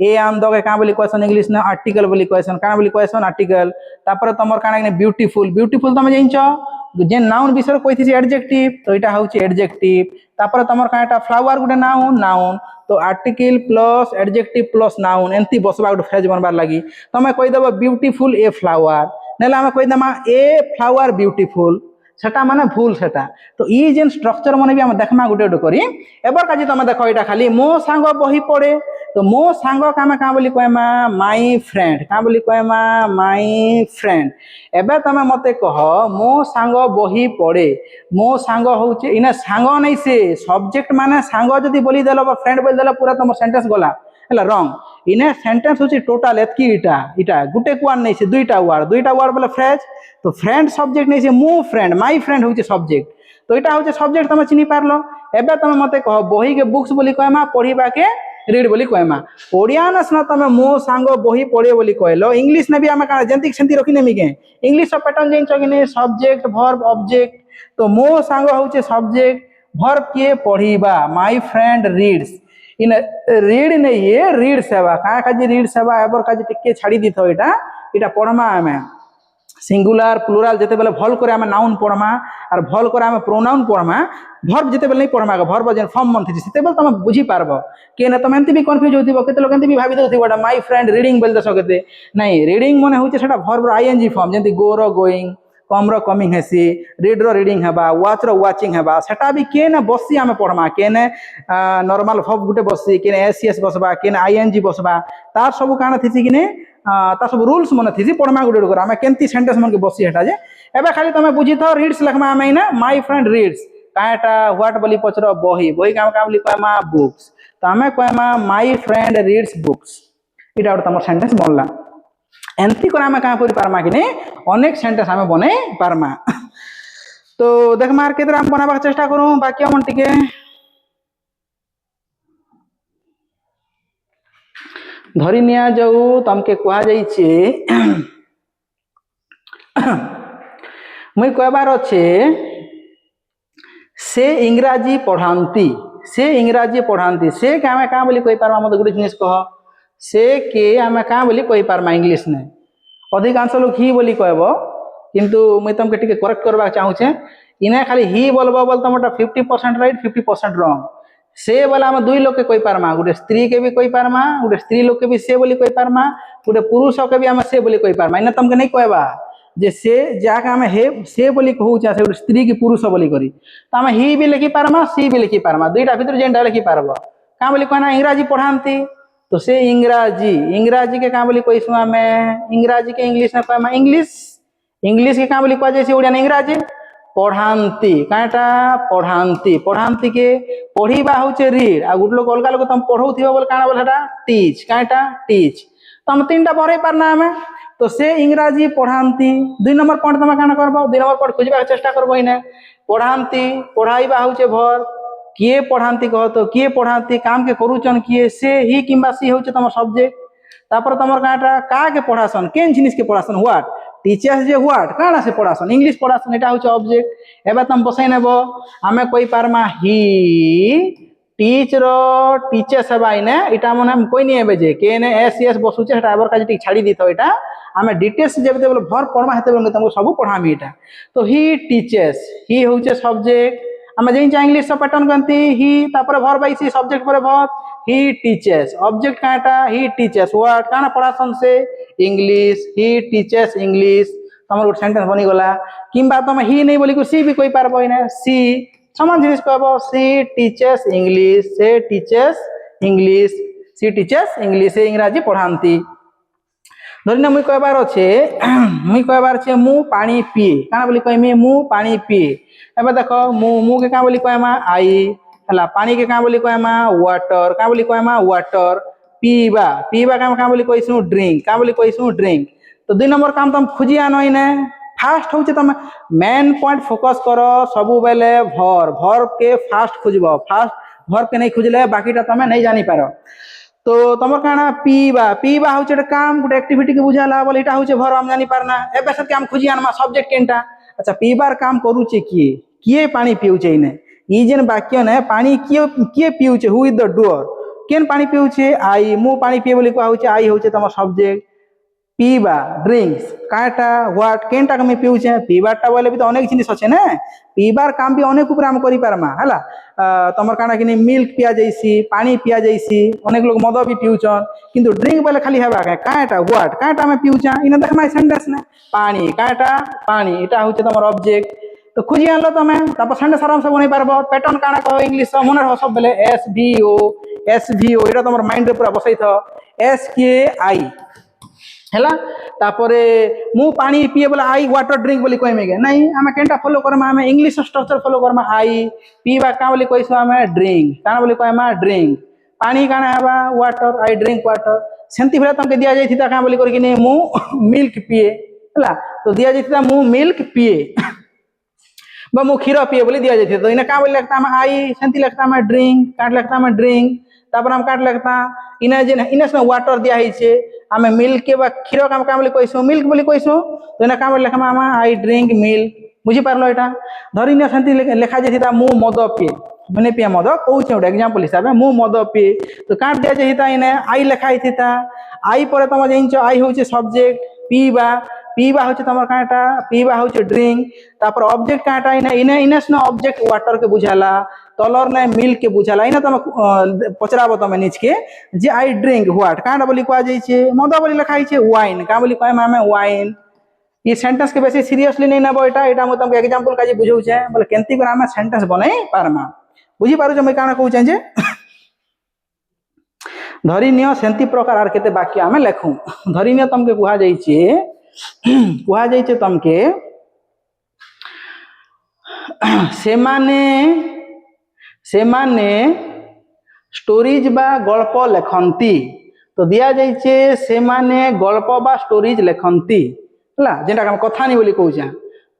ए आम दगे का बोली क्वेश्चन इंग्लिश ने आर्टिकल बोली क्वेश्चन का बोली क्वेश्चन आर्टिकल तापर तमर काना ब्यूटीफुल ब्यूटीफुल तमे जानिछ जे नाउन विषय कहिथिसी एडजेक्टिव तो इटा होची एडजेक्टिव तापर तमर काटा फ्लावर गुटे नाउन नाउन तो article plus adjective plus noun एंती बसबा गुटे फ्रेज बनबार लागि तमे कहि देबो ब्यूटीफुल ए फ्लावर नेला हमें कहि देमा ए फ्लावर ब्यूटीफुल सेटा माने भूल सेटा तो ई जेन स्ट्रक्चर माने भी हम देखमा गुटे गुटे करी एबर काजी तमे देखो इटा खाली मो सांग बही पड़े तो मो सांग कामे का बोली कहमा माई फ्रेंड का बोली कहमा माई फ्रेंड एबे तमे मते कह मो सांग बही पड़े मो सांग होचे इना सांग नै से सब्जेक्ट माने सांग जदी बोली देलो बा फ्रेंड बोली देलो पूरा तम सेंटेंस गला हला रॉन्ग इने सेंटेंस होची टोटल एतकी इटा इटा गुटे वार्ड नहीं से दुईटा वार्ड बोले फ्रेज तो फ्रेंड सब्जेक्ट नहीं से मो फ्रेंड माय फ्रेंड होची सब्जेक्ट तो इटा होची सब्जेक्ट तुम चिनी पारलो एबे तुम मते कह बही के बुक्स बोली कहमा पढ़ीबा के रीड बोली कहमा ओडिया न सुना तुम मो सांग बही पढ़े बोली कहलो इंग्लिश ने भी आमे का जेंति सेंति रखि नेमी के इंग्लिश पैटर्न जेन चगिने सब्जेक्ट वर्ब ऑब्जेक्ट तो मो सांग होचे सब्जेक्ट वर्ब के पढ़ीबा माय फ्रेंड रीड्स इन रीड नहीं है रीड सेवा का काजी रीड सेवा एबर काजी टिके छाड़ी दिथो इटा पढ़मा आमे सिंगुलर प्लुराल जेते बेले भल करे आमे नाउन पढ़मा और भल करे आमे प्रोनाउन पढ़मा वर्ब जेते बेले नहीं पढ़मा वर्ब जेन फॉर्म मन थि सेते बेले तमे बुझी पारबो के न तमे एंति भी कंफ्यूज होतिबो केते लोक एंति भी भाबी दउथि बडा माय फ्रेंड रीडिंग बेल दसो केते नहीं रीडिंग माने होचे सेटा वर्ब आईएनजी फॉर्म जेंति गो रो गोइंग कम रो कमिंग हेसी रीड रो रीडिंग हेबा वाच रो वाचिंग हेबा सेटा भी के न बसी आमे पढ़मा के न नॉर्मल वर्ब गुटे बसी के न एससीएस बसबा के न आईएनजी बसबा तार सब काना थिसी किने ता सब रूल्स मन थिसी पढ़मा गुटे गुटे आमे केंती सेंटेंस मन के बसी हेटा जे एबे खाली तमे बुझी थो रीड्स लिखमा आमे ना माय फ्रेंड रीड्स काटा व्हाट बोली पचरो बही काम काम लिखमा बुक्स तो आमे कहमा माय फ्रेंड रीड्स बुक्स इटा तमर सेंटेंस बनला एंती कर आमे का करि पारमा कि अनेक सेंटेंस आमे बने पारमा तो देख मार केतरा हम बनाबा चेष्टा करूं बाकी मन टिके धरि निया जाऊ तमके कहा जाई छे मुई कहबार अच्छे से इंग्राजी पढ़ाती से के आमे का बोली कहि पारमा मते गुटे जिनिस कह से के आमे का बोली कहि पारमा इंग्लिश ने अधिकांश लोग ही बोली कहबो किंतु मुई तुमके टिके करेक्ट करबा चाहू छे इने खाली ही बोलबो बोल तमटा 50% राइट 50% रॉन्ग से बोला हम दुई लोग के कहि पारमा गुटे स्त्री के भी कहि पारमा गुटे स्त्री लोग के भी से बोली कहि पारमा गुटे पुरुष के भी हम से बोली कहि पारमा इने तुमके नहीं कहबा जे से जाके हम हे से बोली कहू चा से स्त्री की पुरुष बोली करी तो हम ही भी लिखि पारमा सी भी लिखि पारमा दुईटा भीतर जेनटा लिखि पारबो का बोली कहना इंग्राजी पढ़ाती तो से इंग्राजी के का बोली कहिसु हमें इंग्राजी के इंग्लिश में कहमा इंग्लिश के का बोली कह जैसे ओडिया इंग्राजी पढ़ाती काटा पढ़ाती के पढ़ीबा होचे रीड आ गुट लोग अलगा लोग तुम पढ़ौथिबो बोल काना बोल हटा टीच काटा टीच तो हम तीनटा पढ़े पारना हमें तो से इंग्राजी पढ़ाती 2 नंबर पॉइंट तुम काना करबो 2 नंबर पॉइंट खोजबा चेष्टा करबो इने पढ़ाती पढ़ाईबा होचे भर किए पढ़ाती कह तो किए पढ़ाती काम के करूचन किए से ही किंबा सी होचे तुम सब्जेक्ट तापर तुम काटा का के पढ़ासन केन जिनिस के पढ़ासन व्हाट टीचर्स जे व्हाट काना से पढ़ासन इंग्लिश पढ़ासन एटा होचे ऑब्जेक्ट एबा तुम बसै नेबो हमें कोई पारमा ही टीच रो टीचर्स हेबा इने एटा मने हम कोई नहीं हेबे जे के ने एस एस बसुचे एटा एबर काजे टिक छाड़ी दिथो एटा हमें डिटेल्स जेबते बोले भर पढ़मा हेते बोले तुमको सब पढ़ामी एटा तो ही टीचर्स ही होचे सब्जेक्ट हमें जेन इंग्लिश से पैटर्न करती ही तापर भर बाई सी सब्जेक्ट पर भर ही टीचर्स ऑब्जेक्ट काटा ही टीचर्स व्हाट काना पढ़ासन से इंग्लिश ही टीचर्स इंग्लिश तमर गुट सेंटेंस बनी गला किंबा तुम ही नहीं बोली को सी भी कोई पारबो इने सी समान जिनिस कहबो सी टीचर्स इंग्लिश से टीचर्स इंग्लिश सी टीचर्स इंग्लिश से इंग्राजी पढ़ाती धरिना मुई कहबार छे मु पानी पिए काना बोली कहमी मु पानी पिए एबे देखो मु के का बोली कहमा आई हला पानी के का बोली कहमा वाटर का बोली कहमा वाटर पीबा का बोली कहिसु ड्रिंक का बोली कहिसु ड्रिंक तो 2 नंबर काम तुम खोजी आनो इने फास्ट होचे तुम मेन पॉइंट फोकस करो सबु बेले भर के फास्ट खोजबो फास्ट भर के नहीं खोजले बाकीटा तुम नहीं जानी पारो तो तुम काना पीबा होचे काम गुटे एक्टिविटी के बुझाला बोले एटा होचे भर हम जानी पारना एबे से हम खोजी आनमा सब्जेक्ट केनटा अच्छा पीबार काम करूचे किए पानी पिउचे इने ई जेन वाक्य ने पानी किए पिउचे हु इज द डूअर केन पानी पिउचे आई मु पानी पिए बोली कहू छे आई होचे तम सब्जेक्ट पीबा ड्रिंक्स काटा व्हाट केनटा कमी पिउचे पीबाटा बोले भी तो अनेक जिनिस अछि ने पीबार काम भी अनेक ऊपर हम करि पारमा हला तमर काना कि मिल्क पिया जैसी पानी पिया जैसी अनेक लोग मद भी पिउचन किंतु ड्रिंक बोले खाली हेबा काटा व्हाट काटा में पिउचा इने देख माय सेंटेंस ने पानी काटा पानी एटा होचे तमर ऑब्जेक्ट तो खुजी आनलो तमे तापर सेंटेंस आराम से बनै पारबो पैटर्न काना कहो इंग्लिश से मने हो सब बेले एस वी ओ एटा तमर माइंड रे पूरा बसै थो एस के आई हैला तापरे मु पानी पिए बोला आई वाटर ड्रिंक बोली कहमे के नहीं हमें केनटा फॉलो करमा हमें इंग्लिश स्ट्रक्चर फॉलो करमा आई पीबा का बोली कहिसु हमें ड्रिंक काना बोली कहमा ड्रिंक पानी काना हवा वाटर आई ड्रिंक वाटर सेंती भला तुमके दिया जाई थिता का बोली करके मु मिल्क पिए हला तो दिया जाई थिता मु मिल्क पिए बा मु क्षीर पिए बोली दिया जाई तो इने का बोली लगता हम आई सेंती लगता हम ड्रिंक काट लगता हम ड्रिंक तापर हम काट लगता इने जे इने से वाटर दिया है छे हमें मिल्क के बा क्षीर का बोली कइसो मिल्क बोली कइसो तो इने का बोली लगता हम आई ड्रिंक मिल्क बुझी पारलो एटा धरि न सेंती लेखा जाई थिता मु मद पिए मैंने पिया मद कहूँ गोटे एग्जांपल हिसाब से मु मद पिए तो काट दिया जाए इने आई लेखाई थीता आई पर तुम जान आई हूँ सब्जेक्ट पीवा पीवा हूँ तुम काटा पीवा हूँ ड्रिंक तापर ऑब्जेक्ट काटा इने इने इनेस न ऑब्जेक्ट वाटर के बुझाला तलर ने मिल्क के बुझाला इने तुम पचराब तुम नीच के जे आई ड्रिंक व्हाट काटा बोली कह जाए मद बोली लिखाई है वाइन क्या बोली कह आम वाइन ये सेंटेंस के बेसी सीरियसली नहीं नब एटा मुझे तुमको एग्जांपल का बुझाऊे बोले केमती कर आम सेंटेंस बनई पारमा बुझी पारुछ मुझे काना कहूँ जे धरी नियो सेंती प्रकार आर केते वाक्य आमे लेखू धरी नियो तुमके कुहा जाइछे तुमके सेमाने स्टोरीज बा गल्प लेखंती तो दिया जाइछे सेमाने गल्प बा स्टोरीज लेखंती हला जेटा हम कथा नहीं बोली कहूँ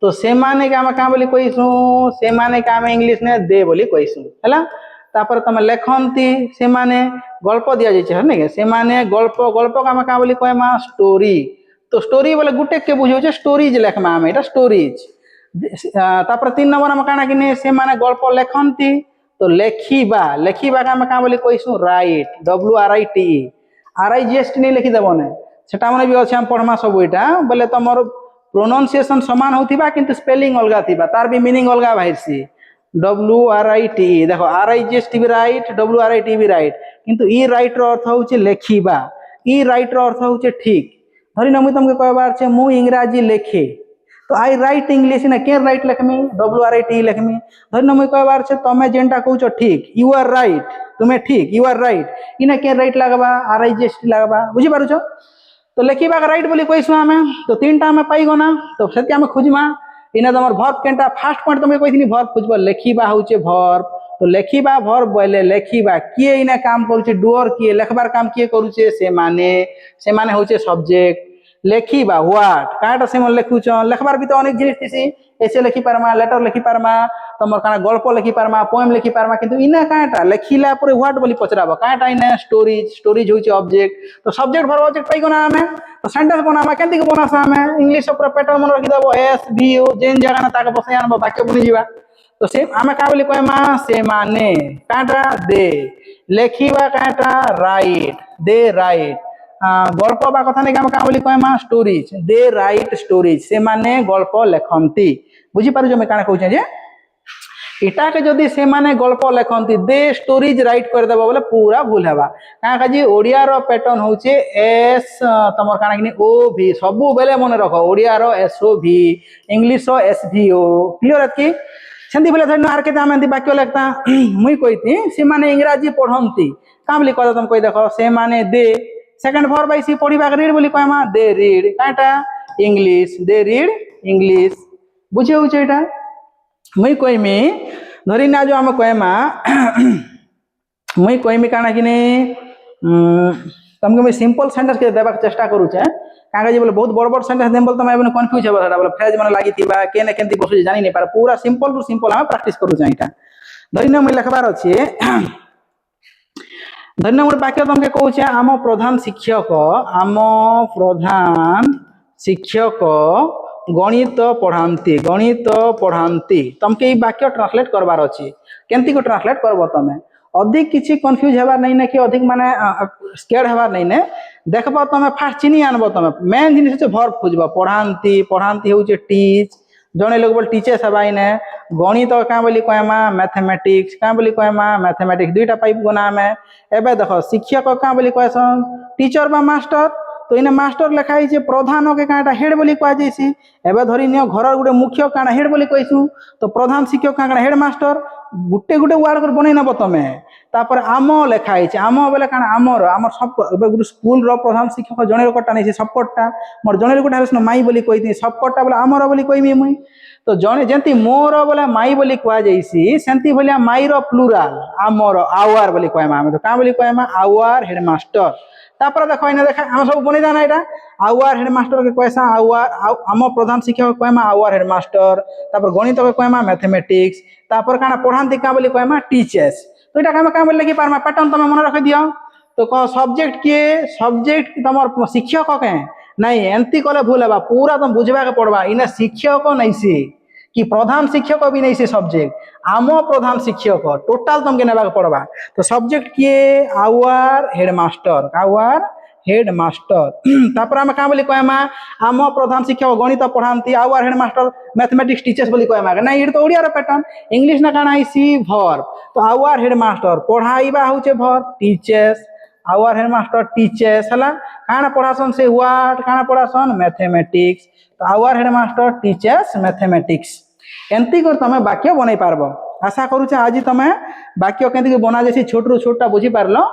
तो सेमाने के आम क्या बोली कहीसु सेमाने के आम इंग्लिश ने दे बोली कहीसु है तापर तुम लेखंती सेमाने गल्प दिया जाइए है सेमाने गल्प गल्प का आम क्या बोली कहमा स्टोरी तो स्टोरी बोले गुटे के बुझे स्टोरीज लेखमा आम एटा स्टोरीज तापर 3 नंबर आम काना कि सेमाने गल्प लेखंती तो लेखिबा लेखिबा का आम क्या बोली कहीसु राइट WRITE RIGST नहीं लिखिदेव ने सेटा माने भी अच्छे हम पढ़मा सब एटा बोले तुमर प्रोनाउंसिएशन समान होथिबा किंतु स्पेलिंग अलगा थिबा तार भी मीनिंग अलगा बाहिरसी WRITE देखो RIGST भी राइट WRITE भी राइट किंतु ई राइट रो अर्थ होचे लेखिबा ई राइट रो अर्थ होचे ठीक धरि न मुई तुमके कहबार छे मु इंग्रजी लेखे तो आई राइट इंग्लिश ने के राइट लिखमी WRITE लिखमी धरि न मुई कहबार छे तमे जेंटा कहूचो ठीक यू आर राइट तुमे ठीक यू आर राइट इने के राइट लागबा RIGST लागबा बुझी पारुछो तो लेखिबा राइट बोली कहीसु आमे तो 3टा आमे पाइगो ना तो सेति आमे खोजमा इने तमर वर्ब केनटा फर्स्ट पॉइंट तुमे कहिथिनी वर्ब खोजबो लेखिबा होचे वर्ब तो लेखिबा वर्ब बोले लेखिबा किए इने काम करूचे डुअर किए लेखबार काम किए करूचे से माने होचे सब्जेक्ट लेखिबा व्हाट काटा से मन लेखुचन लेखबार भी तो अनेक जिनिस थिसी ऐसे लेखि पारमा लेटर लेखि पारमा तमर काना गल्प लेखि पारमा पोएम लेखि पारमा किंतु इना काटा लेखिला परे व्हाट बोली पचराबो काटा इने स्टोरीज होचे ऑब्जेक्ट तो सब्जेक्ट वर्ब ऑब्जेक्ट पाइगो ना आमे तो सेंटेंस बनामा केंति के बनासा आमे इंग्लिश पूरा पैटर्न मन रखि देबो SVO जेन जगह ना ताके बसे आनबो वाक्य बनि जीवा तो सेम आमे का बोली कहमा से माने काटा दे लेखिबा काटा राइट दे राइट गल्प बा कथा नहीं क्या बोली कहमा स्टोरीज दे राइट स्टोरीज से माने गल्प लेखंती बुझी पारुछ मैं काना कहूँ जे इटा के जदि से माने गल्प लेखंती दे स्टोरीज राइट कर देबो बोले पूरा भूल हेबा का जी ओडिया रो पैटर्न होचे एस तमर काना कि OV सबु बेले मन रखो ओडिया रो SOV इंग्लिश रो SVO क्लियर है कि सेंती बोले धरन आर के आम वाक्य लेखता मुई कहिती से माने इंग्रजी पढ़ंती का बोली कह तुम कहि देखो से माने दे सेकंड वर्ब बाई सी पढ़िबा रीड बोली कहमा दे रीड काटा इंग्लिश दे रीड इंग्लिश बुझे होचे एटा मुई कहमी धरी ना जो आम कहमा मुई कहमी काना कि तुमको मुई सिंपल सेंटेंस के देबाक चेष्टा करूचे कागज बोले बहुत बड़ बड़ सेंटेंस देम बोले तुम एबन कंफ्यूज हेबा बोले फ्रेज मन लागि थिबा केने केंती बसु जानि नै पार पूरा सिंपल टू सिंपल हम प्रैक्टिस करूचे एटा धरी ना मुई लिखबार अछि धन्य मोर वाक्य तुमके कहूचे आम प्रधान शिक्षक गणित पढ़ाती तुमके ये वाक्य ट्रांसलेट करबार अछि केंती को ट्रांसलेट करबो तमे अधिक किछि कंफ्यूज हेबार नहीं ने कि अधिक माने स्केर्ड हेबार नहीं ने देखबो तमे फास्ट चिनी आनबो तमे मेन जिनिस छै वर्ब खोजबो पढ़ाती होचे टीच जने लोग बोल टीचर्स हेबा इने गणित का बोली कहमा मैथमेटिक्स का बोली कहमा मैथमेटिक्स दुईटा पाइप गुना में एबे देखो शिक्षक का बोली कहसन टीचर बा मास्टर तो इने मास्टर लिखाई छे प्रधान के काटा हेड बोली कह जाइसी एबे धरि नियो घर गुटे मुख्य काना हेड बोली कहिसु तो प्रधान शिक्षक काना हेड मास्टर गुटे गुटे वर्ड कर बनै नबो तमे तापर आम लिखाई छे आम बेले काना आमर सब एबे गुटे स्कूल रो प्रधान शिक्षक जणे रो कटा नै छे सब कटा मोर जणे रो कटा हसन माई बोली कहिती सब कटा बोले आमर बोली कहिमी मुई तो जने जंती मोर बोले माई बोली कह जाइसी सेंती भलिया माईर प्लुराल आमर आवर बोली कहमा आमे तो का बोली कहमा आवर हेडमास्टर तापर देखो इने देखा हम सब बनि जाना एटा आवर हेडमास्टर के कैसा आवर आम प्रधान शिक्षक कहमा आवर हेडमास्टर तापर गणित के कहमा मैथमेटिक्स तापर काना पढ़ांती का बोली कहमा टीचर्स तो एटा का बोली लिखि पारमा पैटर्न तमे मन रख दियो तो कह सब्जेक्ट किए सब्जेक्ट तमर शिक्षक के नहीं एंती कले भूल है पूरा तुम बुझवा के पड़वा इने शिक्षक नहीं से कि प्रधान शिक्षक भी नहीं से सब्जेक्ट आम प्रधान शिक्षक टोटाल तुमके नेबा पड़वा तो सब्जेक्ट किए आवर हेडमास्टर तापर आम क्या बोली कहमा आम प्रधान शिक्षक गणित पढ़ाती आवर हेडमास्टर मैथमेटिक्स टीचर्स बोली कहमा नहीं ये तो ओडिया पैटर्न इंग्लिश ना काना आईसी वर्ब तो आवर हेडमास्टर पढ़ाइबा होचे verb teachers our headmaster teachers हला काना पढ़ासन से व्हाट काना पढ़ासन मैथमेटिक्स तो आवर हेडमास्टर टीचर्स मैथमेटिक्स एंती कर तमे वाक्य बनै पारबो आशा करूछ आज तमे वाक्य केंति बना जैसी छोट रु छोटा बुझी पारलो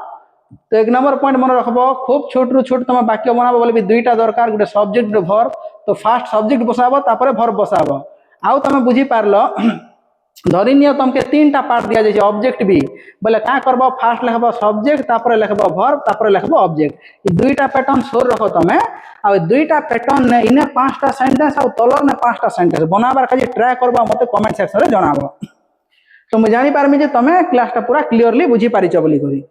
तो एक नंबर पॉइंट मन रखबो खूब छोट रु छोट तमे वाक्य बनाबो बोले भी दुईटा दरकार गुटे सब्जेक्ट वर्ब तो फास्ट सब्जेक्ट बसाबो तापर वर्ब बसाबो आउ तमे बुझी पारलो धरी नियो तुमके तीनटा पार्ट दिया जाय ऑब्जेक्ट भी बोले का करबो फास्ट लिखबो सब्जेक्ट तापर लिखबो वर्ब तापर लिखबो ऑब्जेक्ट ई दुईटा पैटर्न सोर रखो तमे आ दुईटा पैटर्न ने इने पांचटा सेंटेंस आ तलर ने पांचटा सेंटेंस बनाबार काजे ट्राई करबो मते कमेंट सेक्शन रे जणाबो तो मैं जानि पारमी जे तमे क्लास टा पूरा क्लियरली बुझी पारिछ बोली करी।